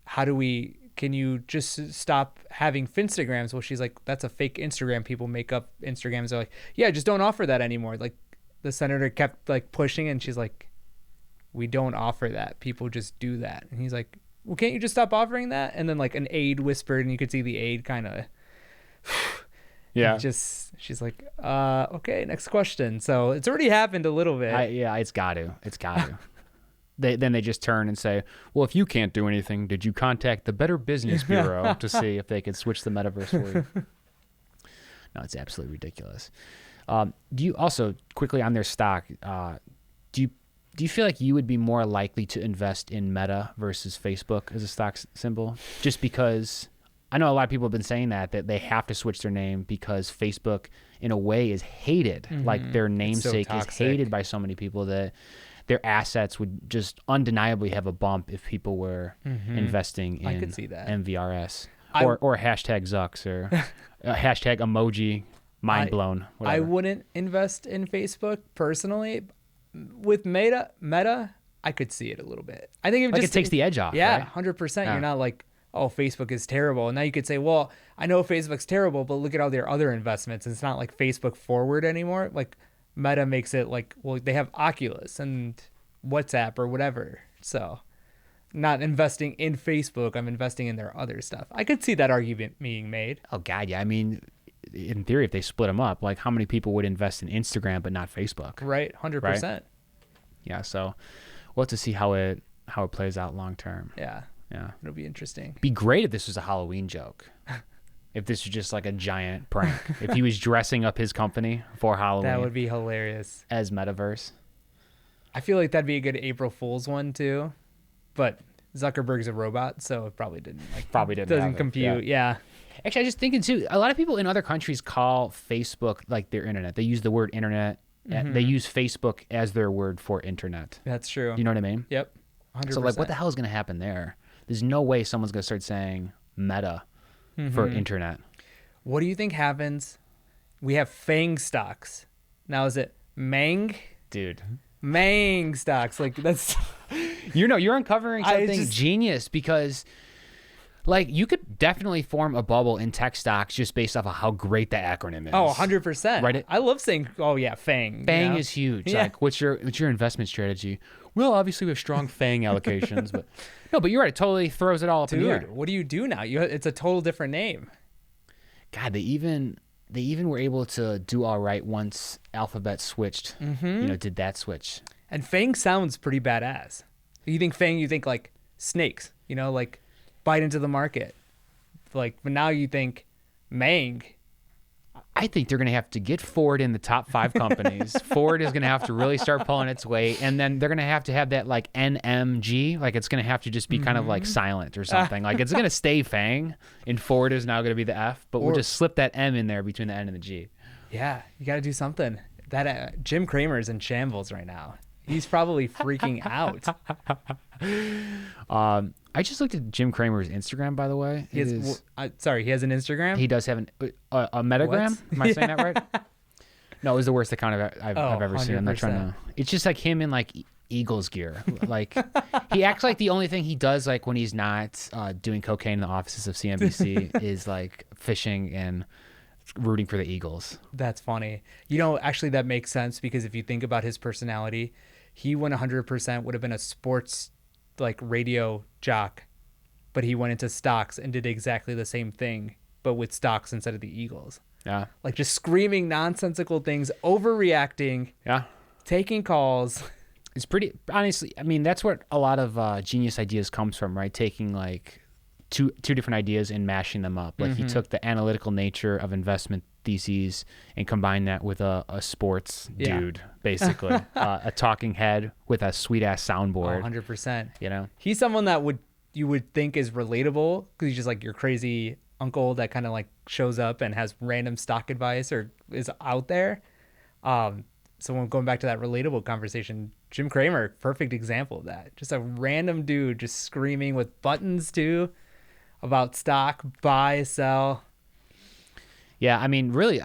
B: can you just stop having Finstagrams? Well, she's like, that's a fake Instagram. People make up Instagrams. They're like, yeah, just don't offer that anymore. Like the senator kept like pushing, and she's like, we don't offer that. People just do that. And he's like, well, can't you just stop offering that? And then like an aide whispered, and you could see the aide kind of, she's like, okay, next question. So it's already happened a little bit.
A: It's got to. Then they just turn and say, well, if you can't do anything, did you contact the Better Business Bureau to see if they could switch the metaverse for you? No, it's absolutely ridiculous. Do you also, quickly on their stock, do you feel like you would be more likely to invest in Meta versus Facebook as a stock symbol? Just because I know a lot of people have been saying that they have to switch their name because Facebook, in a way, is hated. Like their namesake is hated by so many people that their assets would just undeniably have a bump if people were investing in
B: I could see that.
A: MVRS or hashtag Zucks or hashtag emoji mind blown.
B: I wouldn't invest in Facebook personally. With Meta, I could see it a little bit. I think
A: it takes the edge off.
B: Yeah,
A: right?
B: 100%. You're not like, oh, Facebook is terrible. And now you could say, well, I know Facebook's terrible, but look at all their other investments. It's not like Facebook forward anymore. Like Meta makes it like, well, they have Oculus and WhatsApp or whatever. So not investing in Facebook, I'm investing in their other stuff. I could see that argument being made.
A: Oh, God, yeah. I mean, in theory, if they split them up, like how many people would invest in Instagram but not Facebook?
B: Right, 100%. Right?
A: Yeah, so we'll have to see how it plays out long term.
B: Yeah. It'll be interesting.
A: Be great if this was a Halloween joke. If this was just like a giant prank. If he was dressing up his company for Halloween.
B: That would be hilarious.
A: As Metaverse.
B: I feel like that'd be a good April Fool's one too. But Zuckerberg's a robot, so it probably didn't doesn't compute. Yeah.
A: Actually, I was just thinking too, a lot of people in other countries call Facebook like their internet. They use the word internet. They use Facebook as their word for internet.
B: That's true.
A: You know what I mean?
B: Yep. 100%.
A: So like, what the hell is going to happen there? There's no way someone's going to start saying meta for internet.
B: What do you think happens? We have FANG stocks. Now is it Mang?
A: Dude.
B: Mang stocks. Like that's...
A: You're uncovering something genius because like you could definitely form a bubble in tech stocks just based off of how great the acronym is.
B: Oh, 100%. Right? I love saying, oh yeah, FANG.
A: FANG is huge. Yeah. Like what's your investment strategy? Well, obviously we have strong FANG allocations, but you're right. It totally throws it all up in the air.
B: What do you do now? It's a total different name.
A: God, they even were able to do all right once Alphabet switched. Did that switch.
B: And FANG sounds pretty badass. You think FANG, you think like snakes, like bite into the market. Like, but now you think Mang.
A: I think they're going to have to get Ford in the top 5 companies. Ford is going to have to really start pulling its weight. And then they're going to have that like NMG. Like it's going to have to just be kind of like silent or something. Like it's going to stay FANG and Ford is now going to be the F, but we'll just slip that M in there between the N and the G.
B: Yeah, you got to do something. That Jim Cramer's in shambles right now. He's probably freaking out.
A: I just looked at Jim Cramer's Instagram, by the way.
B: He has an Instagram?
A: He does have a metagram. What? Am I saying that right? No, it was the worst account I've ever 100%. Seen. I'm not trying to... It's just like him in like Eagles gear. Like he acts like the only thing he does like when he's not doing cocaine in the offices of CNBC is like fishing and rooting for the Eagles.
B: That's funny. Actually that makes sense because if you think about his personality, he 100% would have been a sports like radio jock, but he went into stocks and did exactly the same thing, but with stocks instead of the Eagles.
A: Yeah.
B: Like just screaming nonsensical things, overreacting.
A: Yeah.
B: Taking calls.
A: It's pretty, honestly, I mean, that's what a lot of genius ideas comes from, right? Taking like two different ideas and mashing them up. Like he took the analytical nature of investment theses and combined that with a sports dude, basically. A talking head with a sweet ass soundboard.
B: 100%. He's someone that you would think is relatable because he's just like your crazy uncle that kind of like shows up and has random stock advice or is out there. So when going back to that relatable conversation, Jim Cramer, perfect example of that. Just a random dude just screaming with buttons too about stock, buy, sell.
A: Yeah, I mean, really,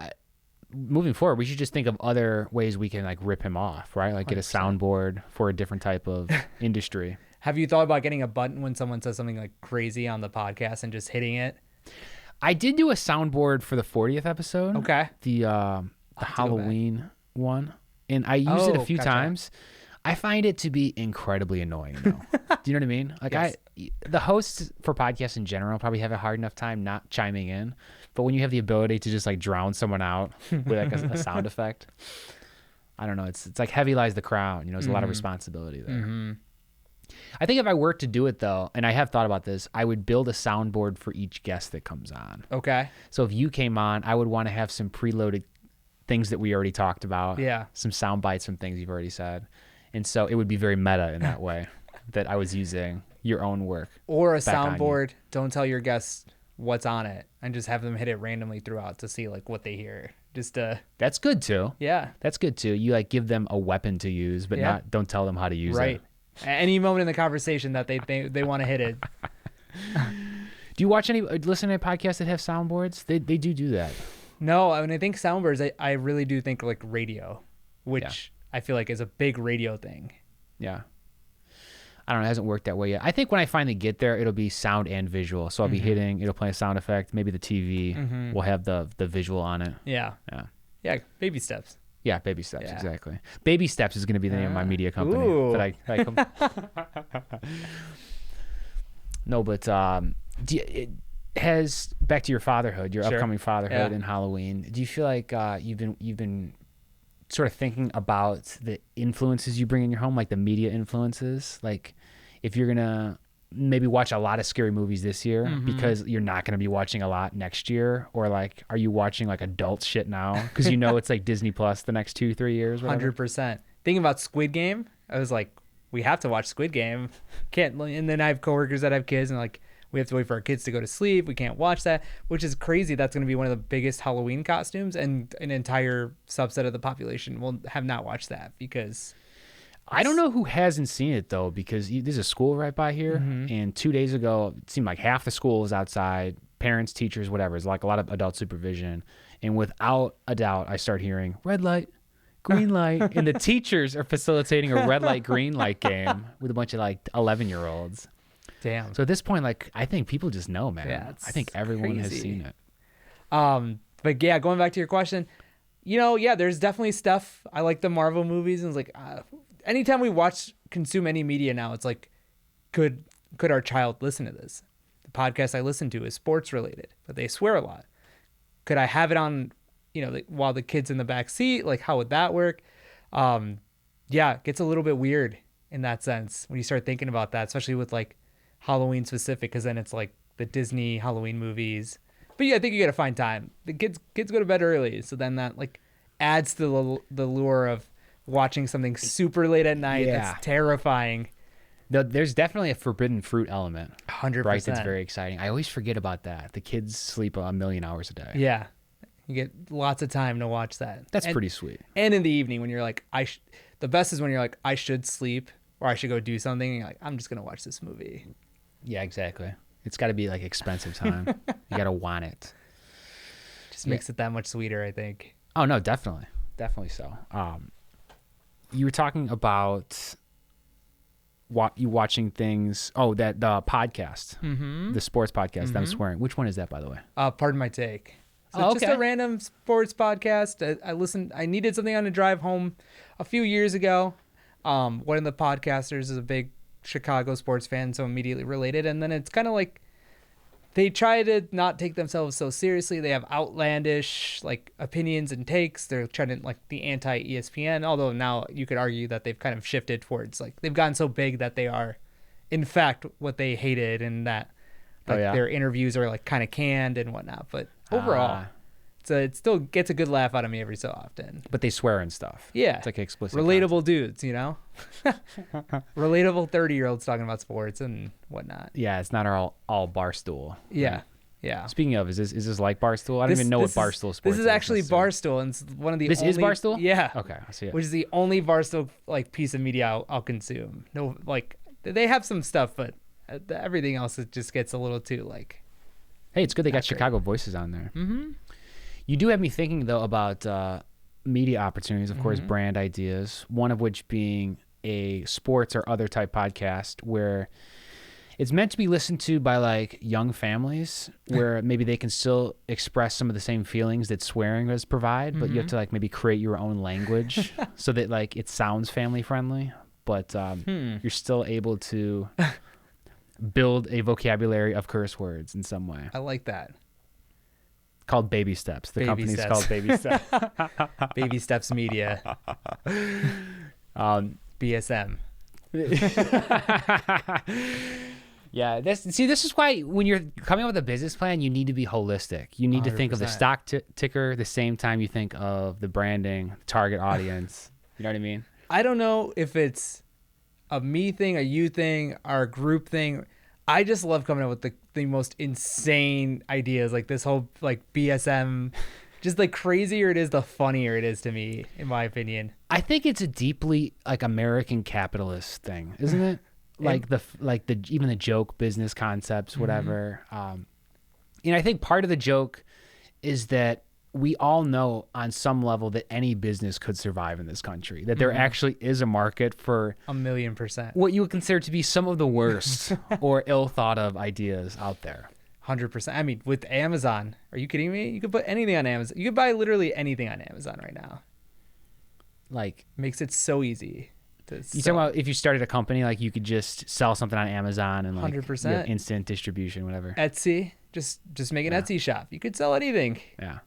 A: moving forward, we should just think of other ways we can like rip him off, right? Like 100%. Get a soundboard for a different type of industry.
B: Have you thought about getting a button when someone says something like crazy on the podcast and just hitting it?
A: I did do a soundboard for the 40th episode.
B: Okay.
A: The Halloween one. And I used it a few times. I find it to be incredibly annoying, though. Do you know what I mean? Like yes. The hosts for podcasts in general probably have a hard enough time not chiming in. But when you have the ability to just like drown someone out with like a sound effect, I don't know. It's like heavy lies the crown. There's a lot of responsibility there. Mm-hmm. I think if I were to do it though, and I have thought about this, I would build a soundboard for each guest that comes on.
B: Okay.
A: So if you came on, I would want to have some preloaded things that we already talked about.
B: Yeah.
A: Some sound bites from things you've already said. And so it would be very meta in that way that I was using your own work.
B: Or a soundboard. Don't tell your guests what's on it and just have them hit it randomly throughout to see like what they hear.
A: That's good too.
B: Yeah.
A: That's good too. You like give them a weapon to use, but don't tell them how to use it.
B: Right. At any moment in the conversation that they want to hit it.
A: Do you listen to any podcasts that have soundboards? They do that.
B: No, I mean, I think soundbars, I really do think like radio, which I feel like is a big radio thing.
A: Yeah. I don't know. It hasn't worked that way yet. I think when I finally get there, it'll be sound and visual. So I'll be hitting, it'll play a sound effect. Maybe the TV will have the visual on it.
B: Yeah.
A: Yeah.
B: Yeah. Baby steps.
A: Yeah. Baby Steps. Exactly. Baby Steps is going to be the name of my media company.
B: Ooh.
A: No, but it has, back to your fatherhood, your upcoming fatherhood and Halloween. Do you feel like you've been sort of thinking about the influences you bring in your home, like the media influences? Like if you're going to maybe watch a lot of scary movies this year because you're not going to be watching a lot next year, or like, are you watching like adult shit now? Because it's like Disney Plus the next 2-3 years. Whatever.
B: 100%. Thinking about Squid Game, I was like, we have to watch Squid Game. Can't. And then I have coworkers that have kids, and like, we have to wait for our kids to go to sleep. We can't watch that, which is crazy. That's going to be one of the biggest Halloween costumes, and an entire subset of the population will have not watched that because...
A: I don't know who hasn't seen it, though, because there's a school right by here, and 2 days ago, it seemed like half the school was outside, parents, teachers, whatever. It's like a lot of adult supervision, and without a doubt, I start hearing, red light, green light, and the teachers are facilitating a red light, green light game with a bunch of like 11-year-olds.
B: Damn.
A: So at this point, like, I think people just know, man.
B: Yeah,
A: I think everyone has seen it.
B: But yeah, going back to your question, there's definitely stuff. I like the Marvel movies, and it's like, anytime we consume any media now, it's like, could our child listen to this? The podcast I listen to is sports related, but they swear a lot. Could I have it on, while the kid's in the back seat? Like, how would that work? It gets a little bit weird in that sense when you start thinking about that, especially with like Halloween specific, because then it's like the Disney Halloween movies. But yeah, I think you got to find time. The kids go to bed early, so then that like adds to the lure of watching something super late at night that's terrifying.
A: There's definitely a forbidden fruit element.
B: 100%.
A: Right, that's very exciting. I always forget about that. The kids sleep 1,000,000 hours a day.
B: Yeah. You get lots of time to watch that.
A: That's pretty sweet.
B: And in the evening when you're like, the best is when you're like, I should sleep or I should go do something. And you're like, I'm just going to watch this movie.
A: Yeah, exactly. It's got to be like expensive time. You got to want it.
B: Just makes it that much sweeter, I think.
A: Oh, no, definitely. Definitely so. You were talking about you watching things. Oh, the podcast, the sports podcast. I'm swearing. Which one is that, by the way?
B: Pardon my take. So just a random sports podcast. I needed something on the drive home a few years ago. One of the podcasters is a big Chicago sports fan, so immediately related. And then it's kind of like they try to not take themselves so seriously. They have outlandish like opinions and takes. They're trying to like the anti-ESPN, although now you could argue that they've kind of shifted towards like they've gotten so big that they are in fact what they hated, and that like their interviews are like kind of canned and whatnot. But overall, it still gets a good laugh out of me every so often.
A: But they swear and stuff.
B: Yeah.
A: It's like explicit
B: relatable dudes, relatable 30-year-olds talking about sports and whatnot.
A: Yeah, it's not all Barstool.
B: Yeah.
A: Right?
B: Yeah.
A: Speaking of, is this like Barstool? I don't even know what Barstool sports is.
B: This is actually Barstool, and it's one of the
A: This
B: only...
A: is Barstool?
B: Yeah.
A: Okay, I see it.
B: Which is the only Barstool like piece of media I'll consume. No, like they have some stuff, but everything else it just gets a little too like...
A: Hey, it's good they got Chicago voices on there. Mm-hmm. You do have me thinking, though, about media opportunities, of course, brand ideas, one of which being a sports or other type podcast where it's meant to be listened to by, like, young families where maybe they can still express some of the same feelings that swearing does provide, but you have to, like, maybe create your own language so that, like, it sounds family-friendly, but you're still able to build a vocabulary of curse words in some way.
B: I like that.
A: Called Baby Steps. The company's called Baby Steps.
B: Babysteps Media. BSM.
A: Yeah, this is why when you're coming up with a business plan, you need to be holistic. You need 100%. To think of the stock ticker the same time you think of the branding, target audience. You know what I mean?
B: I don't know if it's a me thing, a you thing, or a group thing. I just love coming up with the most insane ideas, like this whole like BSM. Just the crazier it is, the funnier it is to me, in my opinion. I
A: think it's a deeply like American capitalist thing, isn't it? Like even the joke business concepts, whatever. I think part of the joke is that we all know on some level that any business could survive in this country, that there actually is a market for
B: 1,000,000%.
A: what you would consider to be some of the worst or ill thought of ideas out there.
B: 100%. I mean, with Amazon, are you kidding me? You could put anything on Amazon. You could buy literally anything on Amazon right now.
A: Like,
B: makes it so easy.
A: You talking about if you started a company, like you could just sell something on Amazon and like
B: 100%.
A: you have instant distribution, whatever.
B: Etsy, just make an Etsy shop. You could sell anything.
A: Yeah.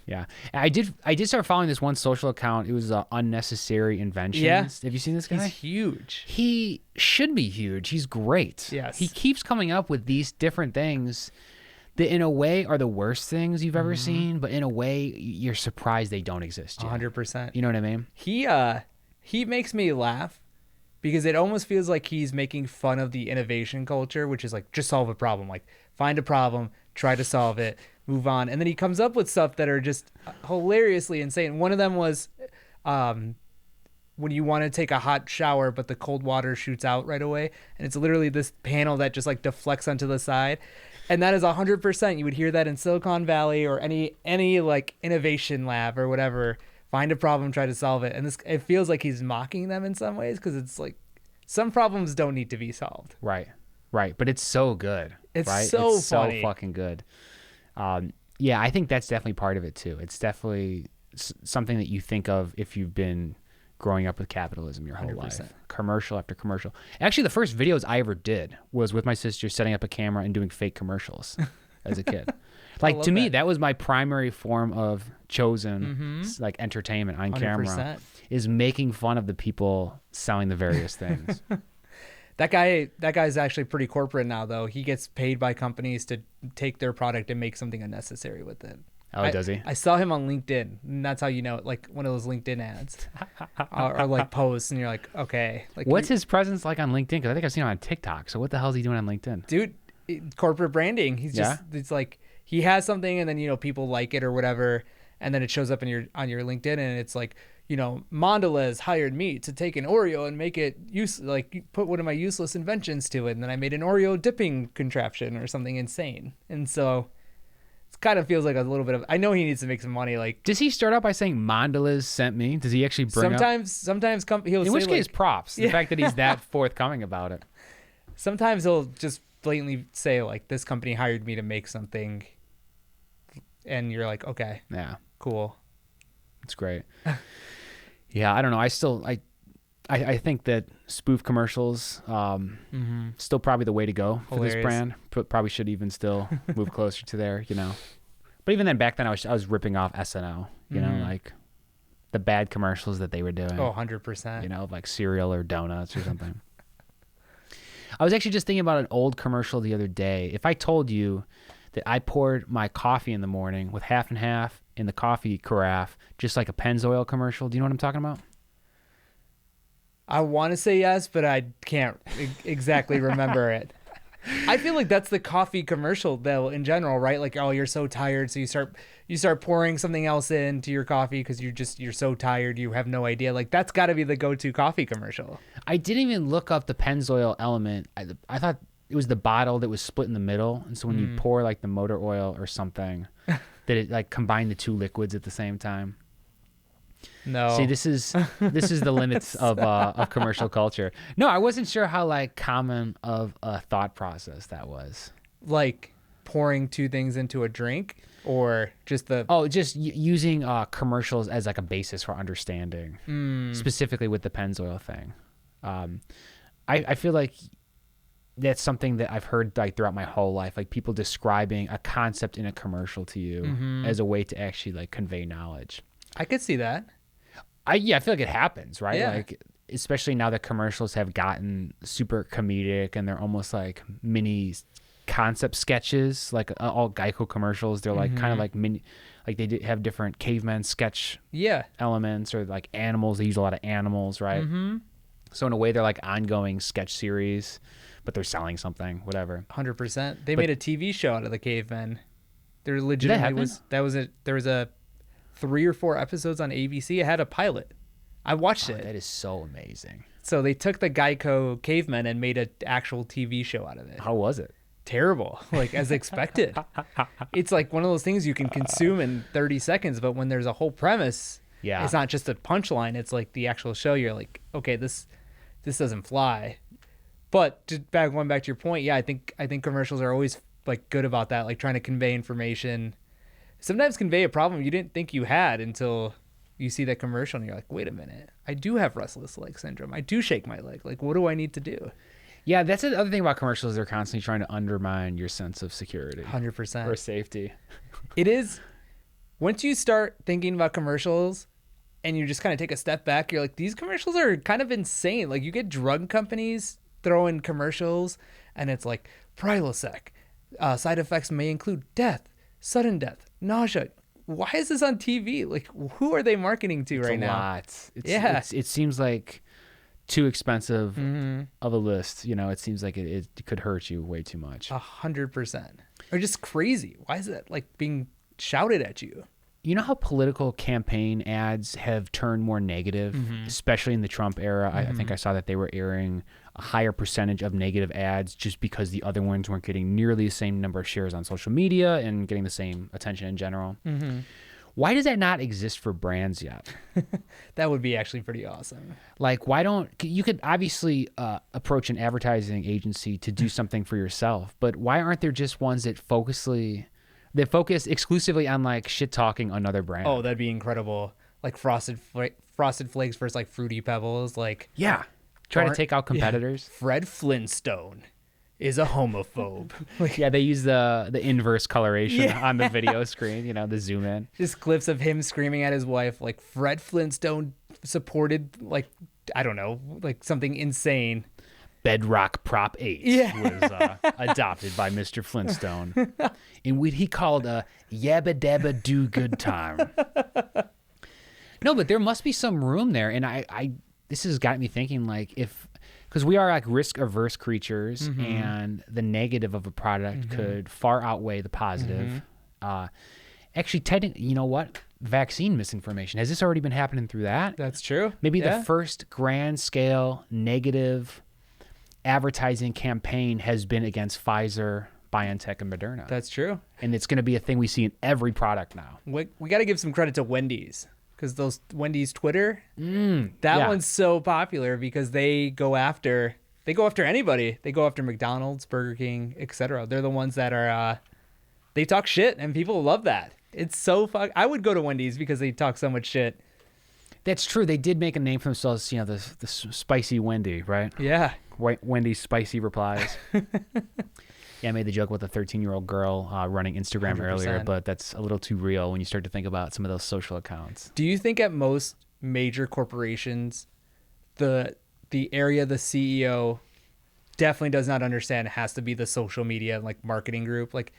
A: Yeah. I did start following this one social account. It was Unnecessary Inventions.
B: Yeah.
A: Have you seen this guy?
B: He's huge.
A: He should be huge. He's great.
B: Yes.
A: He keeps coming up with these different things that in a way are the worst things you've ever seen, but in a way you're surprised they don't exist yet.
B: 100%.
A: You know what I mean?
B: He makes me laugh because it almost feels like he's making fun of the innovation culture, which is like, just solve a problem. Like, find a problem, try to solve it, move on. And then he comes up with stuff that are just hilariously insane. One of them was when you want to take a hot shower, but the cold water shoots out right away. And it's literally this panel that just like deflects onto the side. And that is 100%. You would hear that in Silicon Valley or any like innovation lab or whatever. Find a problem, try to solve it. And it feels like he's mocking them in some ways because it's like some problems don't need to be solved.
A: Right. But it's so good.
B: It's
A: right?
B: so
A: it's
B: funny.
A: So fucking good. Yeah, I think that's definitely part of it too. It's definitely something that you think of if you've been growing up with capitalism your whole
B: 100%.
A: life. Commercial after commercial. Actually, the first videos I ever did was with my sister setting up a camera and doing fake commercials as a kid. Like, to me, that was my primary form of chosen like entertainment on
B: 100%.
A: camera, is making fun of the people selling the various things.
B: That guy's actually pretty corporate now, though. He gets paid by companies to take their product and make something unnecessary with it.
A: Oh, does he?
B: I saw him on LinkedIn, and that's how you know it, like one of those LinkedIn ads or like posts, and you're like, okay. Like,
A: what's his presence like on LinkedIn? Because I think I've seen him on TikTok. So what the hell is he doing on LinkedIn?
B: Dude, corporate branding. He's just, it's like he has something, and then, you know, people like it or whatever, and then it shows up on your LinkedIn, and it's like, you know, Mondelez hired me to take an Oreo and make it like put one of my useless inventions to it, and then I made an Oreo dipping contraption or something insane. And so it kind of feels like a little bit of, I know he needs to make some money. Like,
A: does he start out by saying Mondelez sent me? Does he actually bring
B: sometimes he'll
A: in
B: say,
A: which case,
B: like,
A: props. The fact that he's that forthcoming about it.
B: Sometimes he'll just blatantly say, like, this company hired me to make something, and you're like, okay,
A: yeah,
B: cool.
A: It's great. Yeah, I don't know. I think that spoof commercials still probably the way to go for this brand. Probably should even still move closer to there, you know. But even then, back then, I was ripping off SNL, you know, like the bad commercials that they were doing.
B: Oh, 100%.
A: You know, like cereal or donuts or something. I was actually just thinking about an old commercial the other day. If I told you that I poured my coffee in the morning with half and half in the coffee carafe, just like a Pennzoil commercial, do you know what I'm talking about?
B: I want to say yes, but I can't exactly remember it. I feel like that's the coffee commercial, though, in general, right? Like, oh, you're so tired, so you start pouring something else into your coffee because you're so tired, you have no idea. Like, that's got to be the go-to coffee commercial.
A: I didn't even look up the Pennzoil element. I thought it was the bottle that was split in the middle, and so when you pour like the motor oil or something, that it like combined the two liquids at the same time.
B: No.
A: See, this is the limits of commercial culture. No, I wasn't sure how like common of a thought process that was.
B: Like pouring two things into a drink, or just
A: using commercials as like a basis for understanding, specifically with the Pennzoil thing. I feel like that's something that I've heard like throughout my whole life, like people describing a concept in a commercial to you as a way to actually like convey knowledge.
B: I could see that.
A: I feel like it happens, right?
B: Yeah.
A: Like, especially now that commercials have gotten super comedic and they're almost like mini concept sketches, like all Geico commercials. They're like kind of like mini, like they have different caveman sketch elements, or like animals. They use a lot of animals, right? So in a way, they're like ongoing sketch series, but they're selling something, whatever.
B: 100%. They made a TV show out of the cavemen. There legitimately there was a 3 or 4 episodes on ABC. It had a pilot. I watched it.
A: That is so amazing.
B: So they took the Geico cavemen and made an actual TV show out of it.
A: How was it?
B: terrible, like as expected. It's like one of those things you can consume in 30 seconds, but when there's a whole premise, it's not just a punchline, it's like the actual show. You're like, okay, this doesn't fly. But going back to your point, I think commercials are always like good about that, like trying to convey information. Sometimes convey a problem you didn't think you had until you see that commercial and you're like, wait a minute, I do have restless leg syndrome. I do shake my leg. Like, what do I need to do?
A: Yeah, that's the other thing about commercials. They're constantly trying to undermine your sense of security.
B: 100%.
A: Or safety.
B: It is. Once you start thinking about commercials and you just kind of take a step back, you're like, these commercials are kind of insane. Like, you get drug companies throwing commercials and it's like, Prilosec. Side effects may include death, sudden death, nausea. Why is this on TV? Like, who are they marketing to right now?
A: It's a lot. It seems like too expensive of a list. You know, it seems like it could hurt you way too much.
B: 100%. Or just crazy. Why is that like being shouted at you?
A: You know how political campaign ads have turned more negative, especially in the Trump era? I think I saw that they were airing a higher percentage of negative ads just because the other ones weren't getting nearly the same number of shares on social media and getting the same attention in general. Why does that not exist for brands yet?
B: That would be actually pretty awesome.
A: Like, why don't you could obviously approach an advertising agency to do something for yourself, but why aren't there just ones that focus exclusively on like shit talking another brand?
B: Oh, that'd be incredible. Like Frosted Flakes versus like Fruity Pebbles. Like,
A: try to take out competitors.
B: Fred Flintstone is a homophobe.
A: They use the inverse coloration on the video screen, you know, the zoom in.
B: Just clips of him screaming at his wife, like Fred Flintstone supported, like, I don't know, like something insane.
A: Bedrock Prop 8 was adopted by Mr. Flintstone in what he called a yabba dabba do good time. No, but there must be some room there. And I this has got me thinking, like, because we are like risk averse creatures and the negative of a product could far outweigh the positive. Actually, technically, you know what? Vaccine misinformation. Has this already been happening through that?
B: That's true.
A: Maybe the first grand scale negative advertising campaign has been against Pfizer, BioNTech, and Moderna.
B: That's true.
A: And it's going to be a thing we see in every product now.
B: We got to give some credit to Wendy's. Because those Wendy's Twitter, one's so popular because they go after anybody. They go after McDonald's, Burger King, etc. They're the ones that are they talk shit and people love that. It's so I would go to Wendy's because they talk so much shit.
A: That's true. They did make a name for themselves, you know, the spicy Wendy, right?
B: Yeah.
A: Wendy's spicy replies. Yeah, I made the joke with the 13-year-old girl running Instagram 100%. Earlier, but that's a little too real when you start to think about some of those social accounts.
B: Do you think at most major corporations, the area the CEO definitely does not understand has to be the social media like marketing group? Like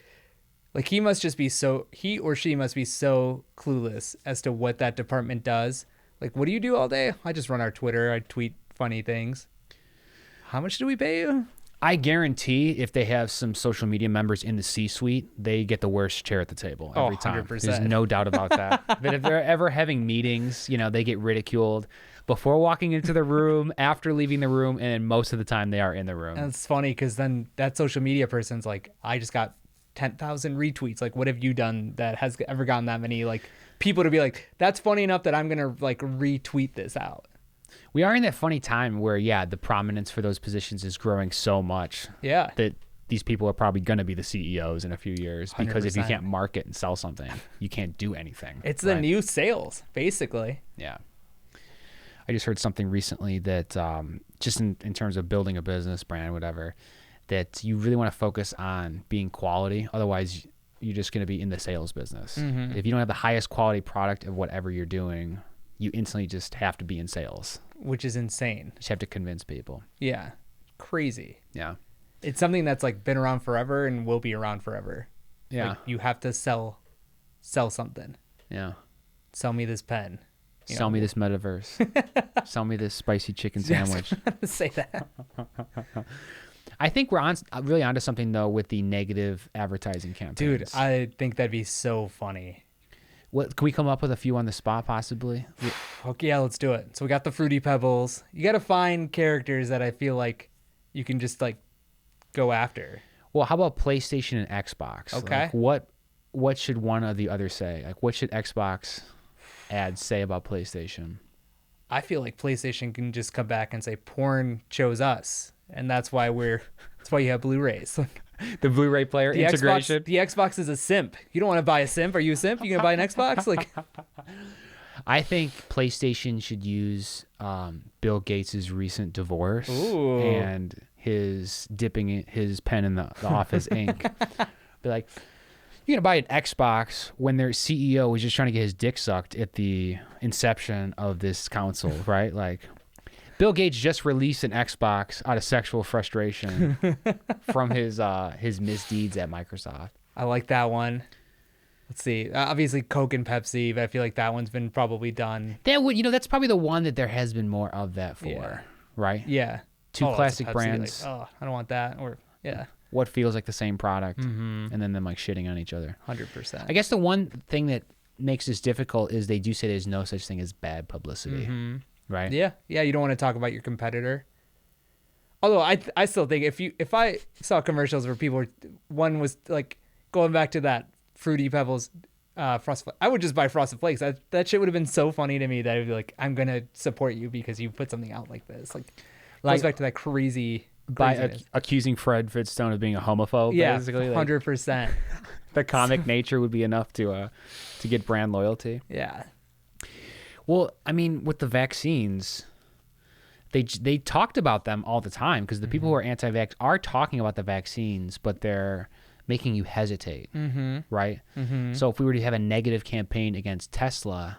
B: he or she must be so clueless as to what that department does. Like, what do you do all day? I just run our Twitter. I tweet funny things. How much do we pay you?
A: I guarantee if they have some social media members in the C-suite, they get the worst chair at the table every time. 100%. There's no doubt about that. But if they're ever having meetings, you know, they get ridiculed before walking into the room, after leaving the room, and most of the time they are in the room.
B: And it's funny because then that social media person's like, I just got 10,000 retweets. Like, what have you done that has ever gotten that many like people to be like, that's funny enough that I'm going to like retweet this out.
A: We are in that funny time where, the prominence for those positions is growing so much that these people are probably going to be the CEOs in a few years because 100%. If you can't market and sell something, you can't do anything.
B: It's the new sales, basically.
A: Yeah. I just heard something recently that just in terms of building a business brand, whatever, that you really want to focus on being quality. Otherwise, you're just going to be in the sales business. If you don't have the highest quality product of whatever you're doing, you instantly just have to be in sales.
B: Which is insane.
A: Just have to convince people.
B: Yeah. Crazy.
A: Yeah.
B: It's something that's like been around forever and will be around forever.
A: Yeah.
B: Like, you have to sell something.
A: Yeah.
B: Sell me this pen.
A: Sell me this metaverse. Sell me this spicy chicken sandwich.
B: I was about to say that.
A: I think we're really onto something though with the negative advertising campaigns.
B: Dude, I think that'd be so funny.
A: What can we come up with a few on the spot possibly?
B: Okay, yeah, let's do it. So we got the Fruity Pebbles. You got to find characters that I feel like you can just like go after.
A: Well, how about PlayStation and Xbox?
B: Okay.
A: Like what should one or the other say? Like, what should Xbox ads say about PlayStation?
B: I feel like PlayStation can just come back and say porn chose us, and that's why you have Blu-rays.
A: The Blu-ray player integration.
B: The Xbox is a simp. You don't want to buy a simp. Are you a simp? You gonna buy an Xbox? Like,
A: I think PlayStation should use Bill Gates' recent divorce
B: Ooh.
A: and his dipping his pen in the office ink. Be like, you're gonna buy an Xbox when their CEO was just trying to get his dick sucked at the inception of this council, right? Like, Bill Gates just released an Xbox out of sexual frustration from his misdeeds at Microsoft.
B: I like that one. Let's see. Obviously, Coke and Pepsi, but I feel like that one's been probably done.
A: That's probably the one that there has been more of that for, right?
B: Yeah.
A: Two classic brands.
B: Like, oh, I don't want that. Or yeah.
A: What feels like the same product, and then them like shitting on each other.
B: 100%.
A: I guess the one thing that makes this difficult is they do say there's no such thing as bad publicity. Right.
B: Yeah. Yeah. You don't want to talk about your competitor. Although I still think if I saw commercials where one was like going back to that Fruity Pebbles, Frosted Flakes, I would just buy Frosted Flakes. That shit would have been so funny to me that I'd be like, I'm going to support you because you put something out like this. Like, goes back to that crazy.
A: By accusing Fred Flintstone of being a homophobe.
B: Yeah.
A: Basically.
B: 100%.
A: The comic nature would be enough to get brand loyalty.
B: Yeah.
A: Well, I mean, with the vaccines, they talked about them all the time because the people who are anti-vax are talking about the vaccines, but they're making you hesitate, right? So if we were to have a negative campaign against Tesla,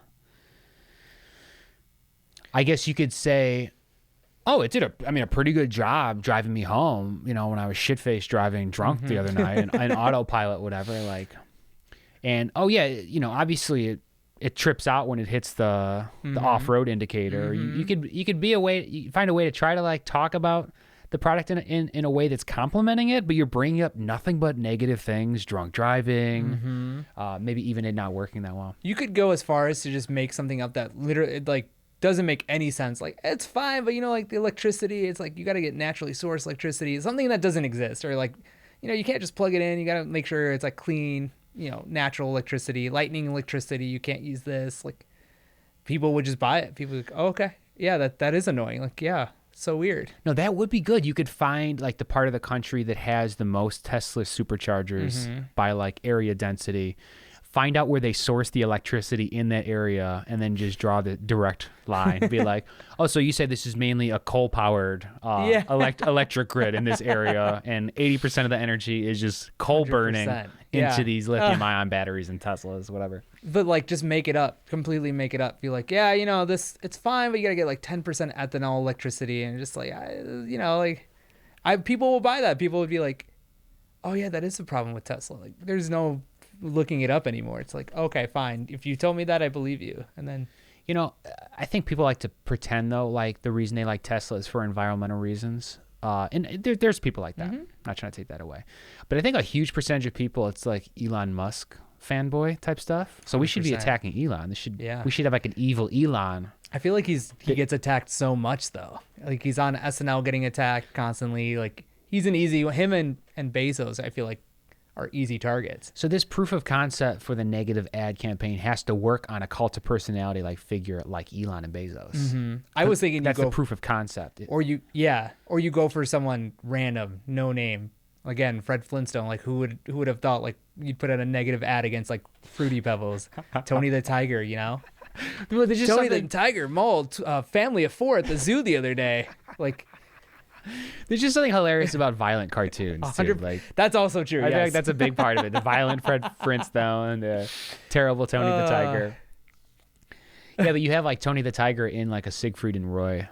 A: I guess you could say, oh, it did a pretty good job driving me home, when I was shit-faced driving drunk the other night and autopilot, whatever, like, and, oh yeah, obviously it trips out when it hits the off-road indicator. You could find a way to try to like talk about the product in a way that's complimenting it, but you're bringing up nothing but negative things, drunk driving, maybe even it not working that well.
B: You could go as far as to just make something up that literally like doesn't make any sense. Like, it's fine, but like the electricity, it's like you got to get naturally sourced electricity, something that doesn't exist, or like, you can't just plug it in. You got to make sure it's like clean, natural electricity, lightning electricity. You can't use this. Like, people would just buy it. People would go, oh, okay. Yeah, that is annoying. Like, yeah, so weird.
A: No, that would be good. You could find like the part of the country that has the most Tesla superchargers by like area density. Find out where they source the electricity in that area, and then just draw the direct line. Be like, oh, so you say this is mainly a coal-powered electric grid in this area, and 80% of the energy is just coal burning into these lithium-ion batteries and Teslas, whatever.
B: But like, just make it up, completely make it up. Be like, yeah, it's fine, but you gotta get like 10% ethanol electricity, and just like, people will buy that. People would be like, oh yeah, that is the problem with Tesla. Like, there's no looking it up anymore. It's like, okay, fine. If you told me that, I believe you. And then,
A: I think people like to pretend though, like the reason they like Tesla is for environmental reasons. And there's people like that. I'm not trying to take that away, but I think a huge percentage of people, it's like Elon Musk fanboy type stuff. So 100%. We should be attacking Elon. We should have like an evil Elon. I
B: feel like he gets attacked so much though. Like, he's on SNL getting attacked constantly. Like, he's him and Bezos, I feel like, are easy targets.
A: So this proof of concept for the negative ad campaign has to work on a cult of personality like figure like Elon and Bezos.
B: I was thinking
A: that's the proof of concept.
B: Or you go for someone random, no name. Again, Fred Flintstone. Like, who would have thought like you'd put out a negative ad against like Fruity Pebbles, Tony the Tiger, Well, Tony the Tiger mauled a family of 4 at the zoo the other day. Like,
A: there's just something hilarious about violent cartoons too. Like,
B: that's also true.
A: I feel like that's a big part of it. The violent Fred Flintstone, the terrible Tony the Tiger. Yeah, but you have like Tony the Tiger in like a Siegfried and Roy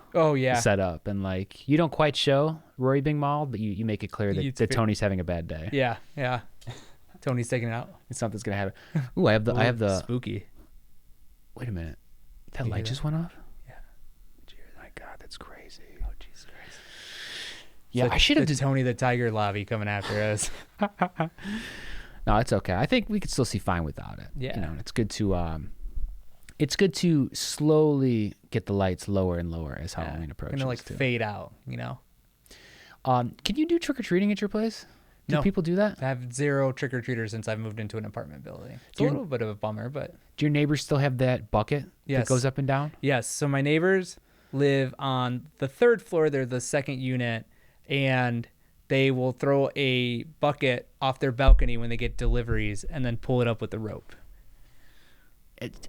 A: setup, and like you don't quite show Roy being mauled, but you make it clear that Tony's having a bad day.
B: Yeah. Tony's taking it out.
A: Something's gonna happen. Ooh, I have the
B: spooky.
A: Wait a minute, that light just went off.
B: Yeah.
A: My God, that's crazy. Oh Jesus Christ. Yeah, I should have
B: Tony the Tiger lobby coming after us.
A: No, it's okay. I think we could still see fine without it.
B: Yeah.
A: It's good to slowly get the lights lower and lower as Halloween approaches.
B: Gonna like fade out,
A: Can you do trick or treating at your place? Do people do that?
B: I have 0 trick-or-treaters since I've moved into an apartment building. It's a little bit of a bummer, but...
A: Do your neighbors still have that bucket that goes up and down?
B: Yes. So my neighbors live on the 3rd floor. They're the 2nd unit, and they will throw a bucket off their balcony when they get deliveries and then pull it up with the rope.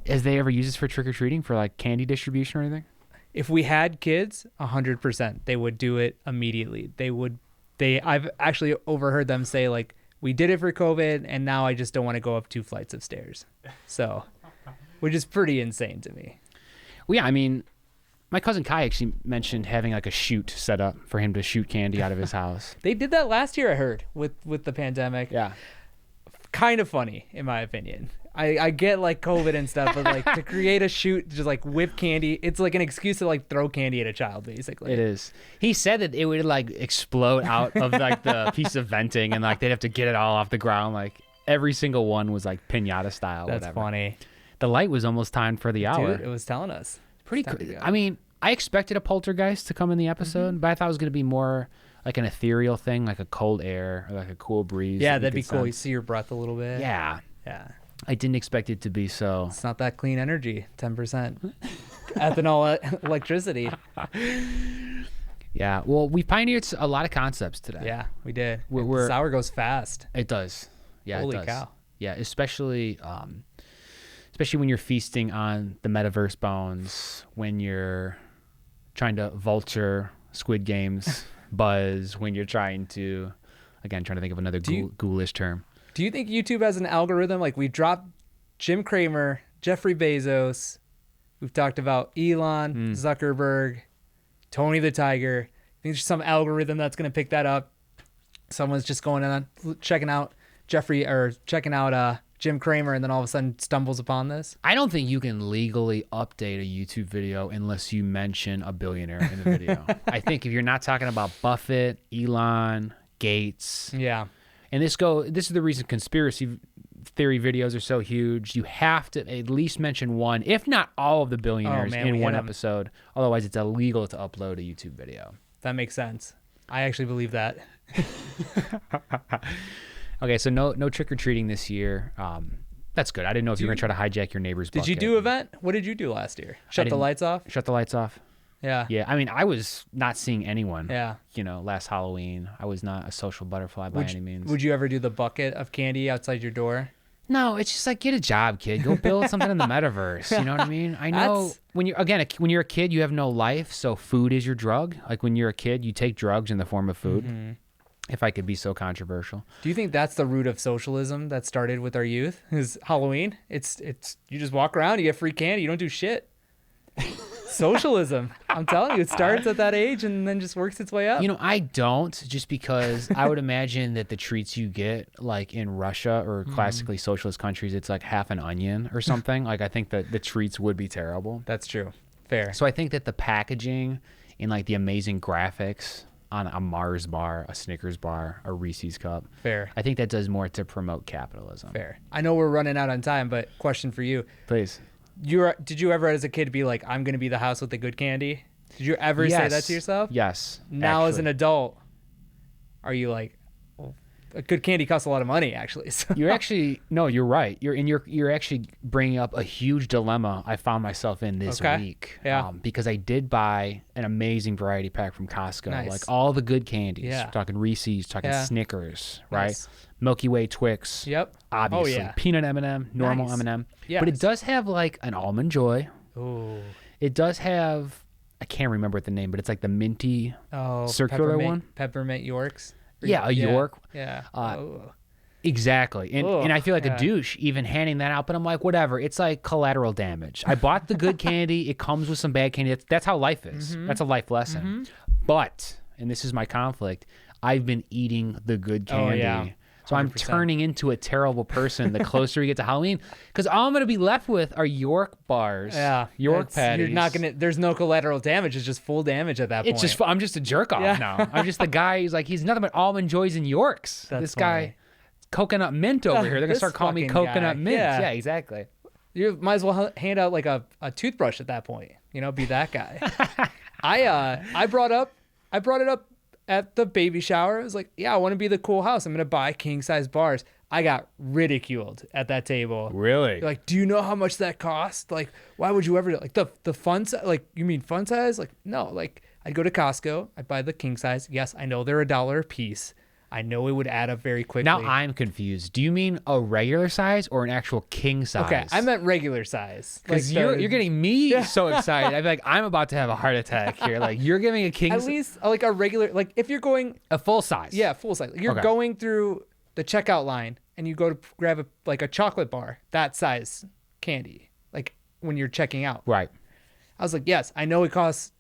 A: Has they ever used this for trick-or-treating, for like candy distribution or anything?
B: If we had kids, 100%, they would do it immediately. I've actually overheard them say, like, we did it for COVID, and now I just don't want to go up 2 flights of stairs. So, which is pretty insane to me.
A: Well, yeah, I mean, my cousin Kai actually mentioned having like a chute set up for him to shoot candy out of his house.
B: They did that last year, I heard, with the pandemic.
A: Yeah.
B: Kind of funny, in my opinion. I get like COVID and stuff, but like to create a chute, just like whip candy, it's like an excuse to like throw candy at a child, basically.
A: It is. He said that it would like explode out of like the piece of venting, and like they'd have to get it all off the ground. Like every single one was like piñata style.
B: That's
A: whatever.
B: Funny.
A: The light was almost timed for the hour.
B: Dude, it was telling us.
A: Pretty cool. I mean, I expected a poltergeist to come in the episode, but I thought it was going to be more like an ethereal thing, like a cold air or like a cool breeze.
B: Yeah, that'd be cool. You see your breath a little bit.
A: Yeah.
B: Yeah.
A: I didn't expect it to be so.
B: It's not that clean energy, 10%. Ethanol, electricity.
A: Yeah, well, we pioneered a lot of concepts today.
B: Yeah, we did. This hour goes fast.
A: It does. Yeah,
B: Holy
A: it does.
B: Cow.
A: Yeah, especially when you're feasting on the metaverse bones, when you're trying to vulture Squid Game's buzz, when you're trying to think of another ghoulish term.
B: Do you think YouTube has an algorithm? Like, we dropped Jim Cramer, Jeffrey Bezos. We've talked about Elon, Zuckerberg, Tony the Tiger. I think there's some algorithm that's going to pick that up. Someone's just going on, checking out Jim Cramer, and then all of a sudden stumbles upon this.
A: I don't think you can legally update a YouTube video unless you mention a billionaire in the video. I think if you're not talking about Buffett, Elon, Gates.
B: Yeah.
A: And this is the reason conspiracy theory videos are so huge. You have to at least mention one, if not all of the billionaires in one episode. Otherwise, it's illegal to upload a YouTube video.
B: That makes sense. I actually believe that.
A: Okay, so no trick-or-treating this year. That's good. I didn't know if you were going to try to hijack your neighbor's bucket.
B: Did you do an event? What did you do last year? Shut the lights off?
A: Shut the lights off.
B: Yeah.
A: Yeah, I mean, I was not seeing anyone.
B: Yeah.
A: Last Halloween. I was not a social butterfly by any means.
B: Would you ever do the bucket of candy outside your door?
A: No, it's just like, get a job, kid. Go build something in the metaverse. You know what I mean? I know when you're a kid, you have no life, so food is your drug. Like when you're a kid, you take drugs in the form of food. Mm-hmm. If I could be so controversial.
B: Do you think that's the root of socialism that started with our youth? Is Halloween? It's you just walk around, you get free candy, you don't do shit. Socialism. I'm telling you, it starts at that age and then just works its way up.
A: I don't, just because I would imagine that the treats you get, like in Russia or classically socialist countries, it's like half an onion or something. Like I think that the treats would be terrible.
B: That's true. Fair.
A: So I think that the packaging and like the amazing graphics on a Mars bar, a Snickers bar, a Reese's cup.
B: Fair.
A: I think that does more to promote capitalism.
B: Fair. I know we're running out on time, but question for you.
A: Please.
B: Did you ever as a kid be like, I'm going to be the house with the good candy? Did you ever say that to yourself?
A: Yes.
B: Now as an adult, are you like, well, a good candy costs a lot of money actually. So.
A: You're actually, no, you're right. You're actually bringing up a huge dilemma I found myself in this week.
B: Yeah.
A: Because I did buy an amazing variety pack from Costco.
B: Nice.
A: Like all the good candies.
B: Yeah.
A: We're talking Reese's, talking Snickers, right?
B: Nice.
A: Milky Way Twix.
B: Yep.
A: Obviously.
B: Oh, yeah.
A: Peanut M&M, normal M&M.
B: Yes.
A: But it does have like an Almond Joy.
B: Ooh.
A: It does have, I can't remember the name, but it's like the minty circular one.
B: Peppermint Yorks.
A: Yeah, a York.
B: Yeah.
A: Exactly. And I feel like a douche even handing that out, but I'm like, whatever. It's like collateral damage. I bought the good candy. It comes with some bad candy. That's how life is. Mm-hmm. That's a life lesson. Mm-hmm. But, and this is my conflict, I've been eating the good candy.
B: Oh, yeah.
A: So I'm turning into a terrible person the closer we get to Halloween, because all I'm going to be left with are York bars, York patties.
B: You're not gonna. There's no collateral damage. It's just full damage at that point.
A: I'm just a jerk off now. I'm just the guy who's like, he's nothing but Almond Joys and Yorks. This guy, coconut mint over here. They're gonna start calling me coconut mint. Yeah, exactly.
B: You might as well hand out like a toothbrush at that point. Be that guy. I brought it up at the baby shower. I was like, yeah, I want to be the cool house. I'm going to buy king size bars. I got ridiculed at that table.
A: Really?
B: Like, do you know how much that cost? Like, why would you ever do it? Like the fun size? Like, you mean fun size? Like, no. Like, I'd go to Costco. I'd buy the king size. Yes, I know they're $1 a piece. I know it would add up very quickly.
A: Now I'm confused. Do you mean a regular size or an actual king size?
B: Okay, I meant regular size.
A: Because you're getting me so excited. I'm like, I'm about to have a heart attack here. Like, you're giving a king
B: size. At least like a regular, like if you're going
A: a full size.
B: Yeah, full size. You're going through the checkout line and you go to grab a chocolate bar, that size candy, like when you're checking out.
A: Right.
B: I was like, yes, I know it costs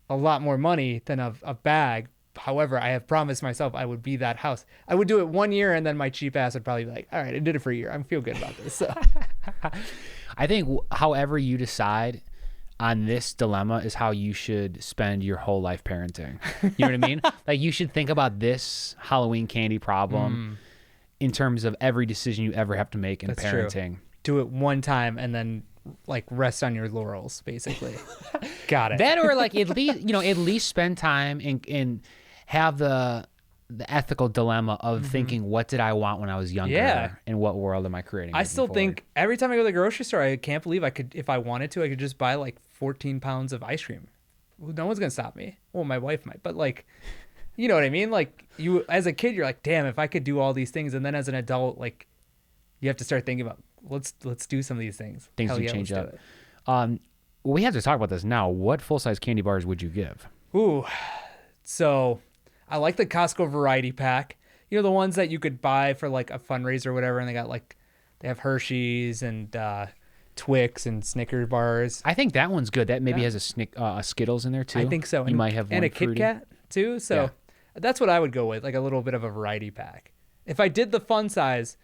B: a lot more money than a bag. However, I have promised myself I would be that house. I would do it 1 year, and then my cheap ass would probably be like, all right, I did it for a year. I feel good about this. So.
A: I think however you decide on this dilemma is how you should spend your whole life parenting. You know what I mean? Like, you should think about this Halloween candy problem in terms of every decision you ever have to make in parenting.
B: True. Do it one time and then like rest on your laurels, basically. Got it.
A: That, or like at least spend time and have the ethical dilemma of thinking, what did I want when I was younger, and what world am I creating?
B: I still think every time I go to the grocery store, I can't believe I could, if I wanted to, I could just buy like 14 pounds of ice cream. No one's gonna stop me. Well, my wife might, but like, you know what I mean? Like, you as a kid, you're like, damn, if I could do all these things, and then as an adult, like, you have to start thinking about let's do some of these things.
A: Things do change up. We have to talk about this now. What full size candy bars would you give?
B: Ooh, so I like the Costco variety pack. You know, the ones that you could buy for like a fundraiser or whatever, and they have Hershey's and Twix and Snickers bars.
A: I think that one's good. That maybe has a Skittles in there too.
B: I think so.
A: You might have one
B: and a
A: fruity.
B: Kit Kat too. So that's what I would go with, like a little bit of a variety pack. If I did the fun size,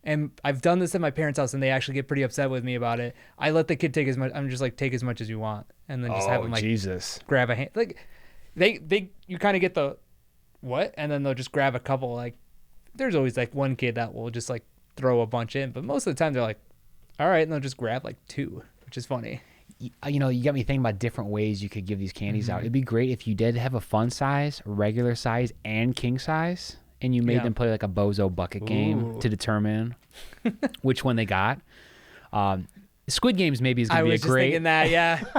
B: and I've done this at my parents' house, and they actually get pretty upset with me about it, I let the kid take as much. I'm just like, take as much as you want, and then just have them like grab a hand. Like you kind of get the what, and then they'll just grab a couple. Like, there's always like one kid that will just like throw a bunch in, but most of the time they're like, all right, and they'll just grab like 2, which is funny.
A: You know, you got me thinking about different ways you could give these candies out. It'd be great if you did have a fun size, regular size, and king size, and you made them play like a bozo bucket game to determine which one they got. Squid Games maybe is going to be a great...
B: I was just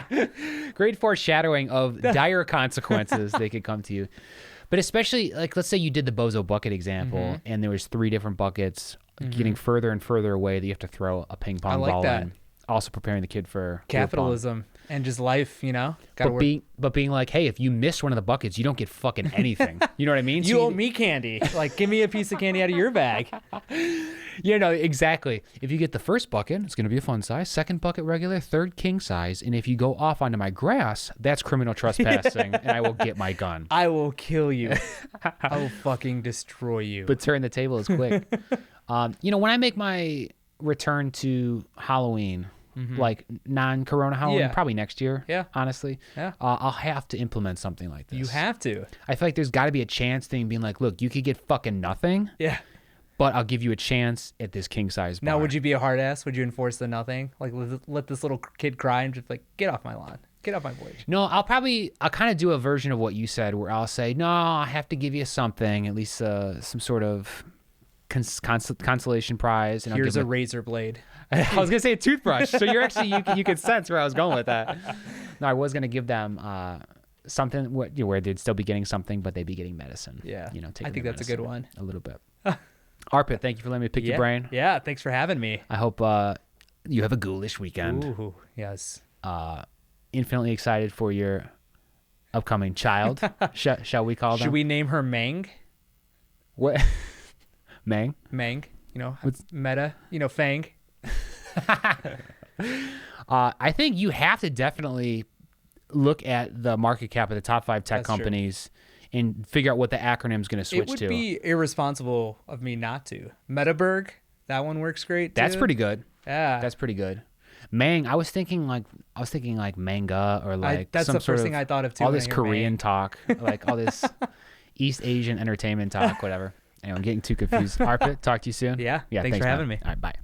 B: thinking that,
A: great foreshadowing of dire consequences they could come to you. But especially, like, let's say you did the bozo bucket example, and there was 3 different buckets getting further and further away that you have to throw a ping pong ball in. Also preparing the kid for
B: capitalism and just life, you know.
A: But being like, hey, if you miss one of the buckets, you don't get fucking anything. You know what I mean?
B: You owe me candy. Like, give me a piece of candy out of your bag.
A: You know, exactly. If you get the first bucket, it's going to be a fun size. Second bucket, regular. Third, king size. And if you go off onto my grass, that's criminal trespassing, and I will get my gun.
B: I will kill you. I will fucking destroy you.
A: But turn the table is quick. You know, when I make my return to Halloween, like non-corona Halloween, probably next year, honestly, I'll have to implement something like this.
B: You have to.
A: I feel like there's got to be a chance thing being like, look, you could get fucking nothing, but I'll give you a chance at this king size bar.
B: Now, would you be a hard ass? Would you enforce the nothing? Like, let this little kid cry and just like, get off my lawn, get off my porch?
A: No, I'll kind of do a version of what you said, where I'll say, no, I have to give you something, at least some sort of consolation prize. And
B: here's a razor blade.
A: I was gonna say a toothbrush, so you're actually you could sense where I was going with that. No, I was gonna give them something where they'd still be getting something, but they'd be getting medicine.
B: Yeah,
A: you know,
B: I think that's a good one.
A: A little bit. Arpit, thank you for letting me pick your brain.
B: Yeah, thanks for having me.
A: I hope you have a ghoulish weekend.
B: Ooh, yes.
A: Infinitely excited for your upcoming child. Shall we call them?
B: Should we name her Mang?
A: What? Mang?
B: Mang. You know, Meta. You know, Fang.
A: I think you have to definitely look at the market cap of the top 5 tech companies and figure out what the acronym is going to switch to.
B: It would be irresponsible of me not to. Metaberg, that one works great too.
A: That's pretty good.
B: Yeah,
A: that's pretty good. Mang, I was thinking like manga, or like
B: that's
A: some
B: the
A: sort
B: first
A: of
B: thing I thought of too.
A: All this Korean talk, like all this East Asian entertainment talk, whatever. Anyway, I'm getting too confused. Arpit, talk to you soon.
B: Yeah. Thanks for having me.
A: All right, bye.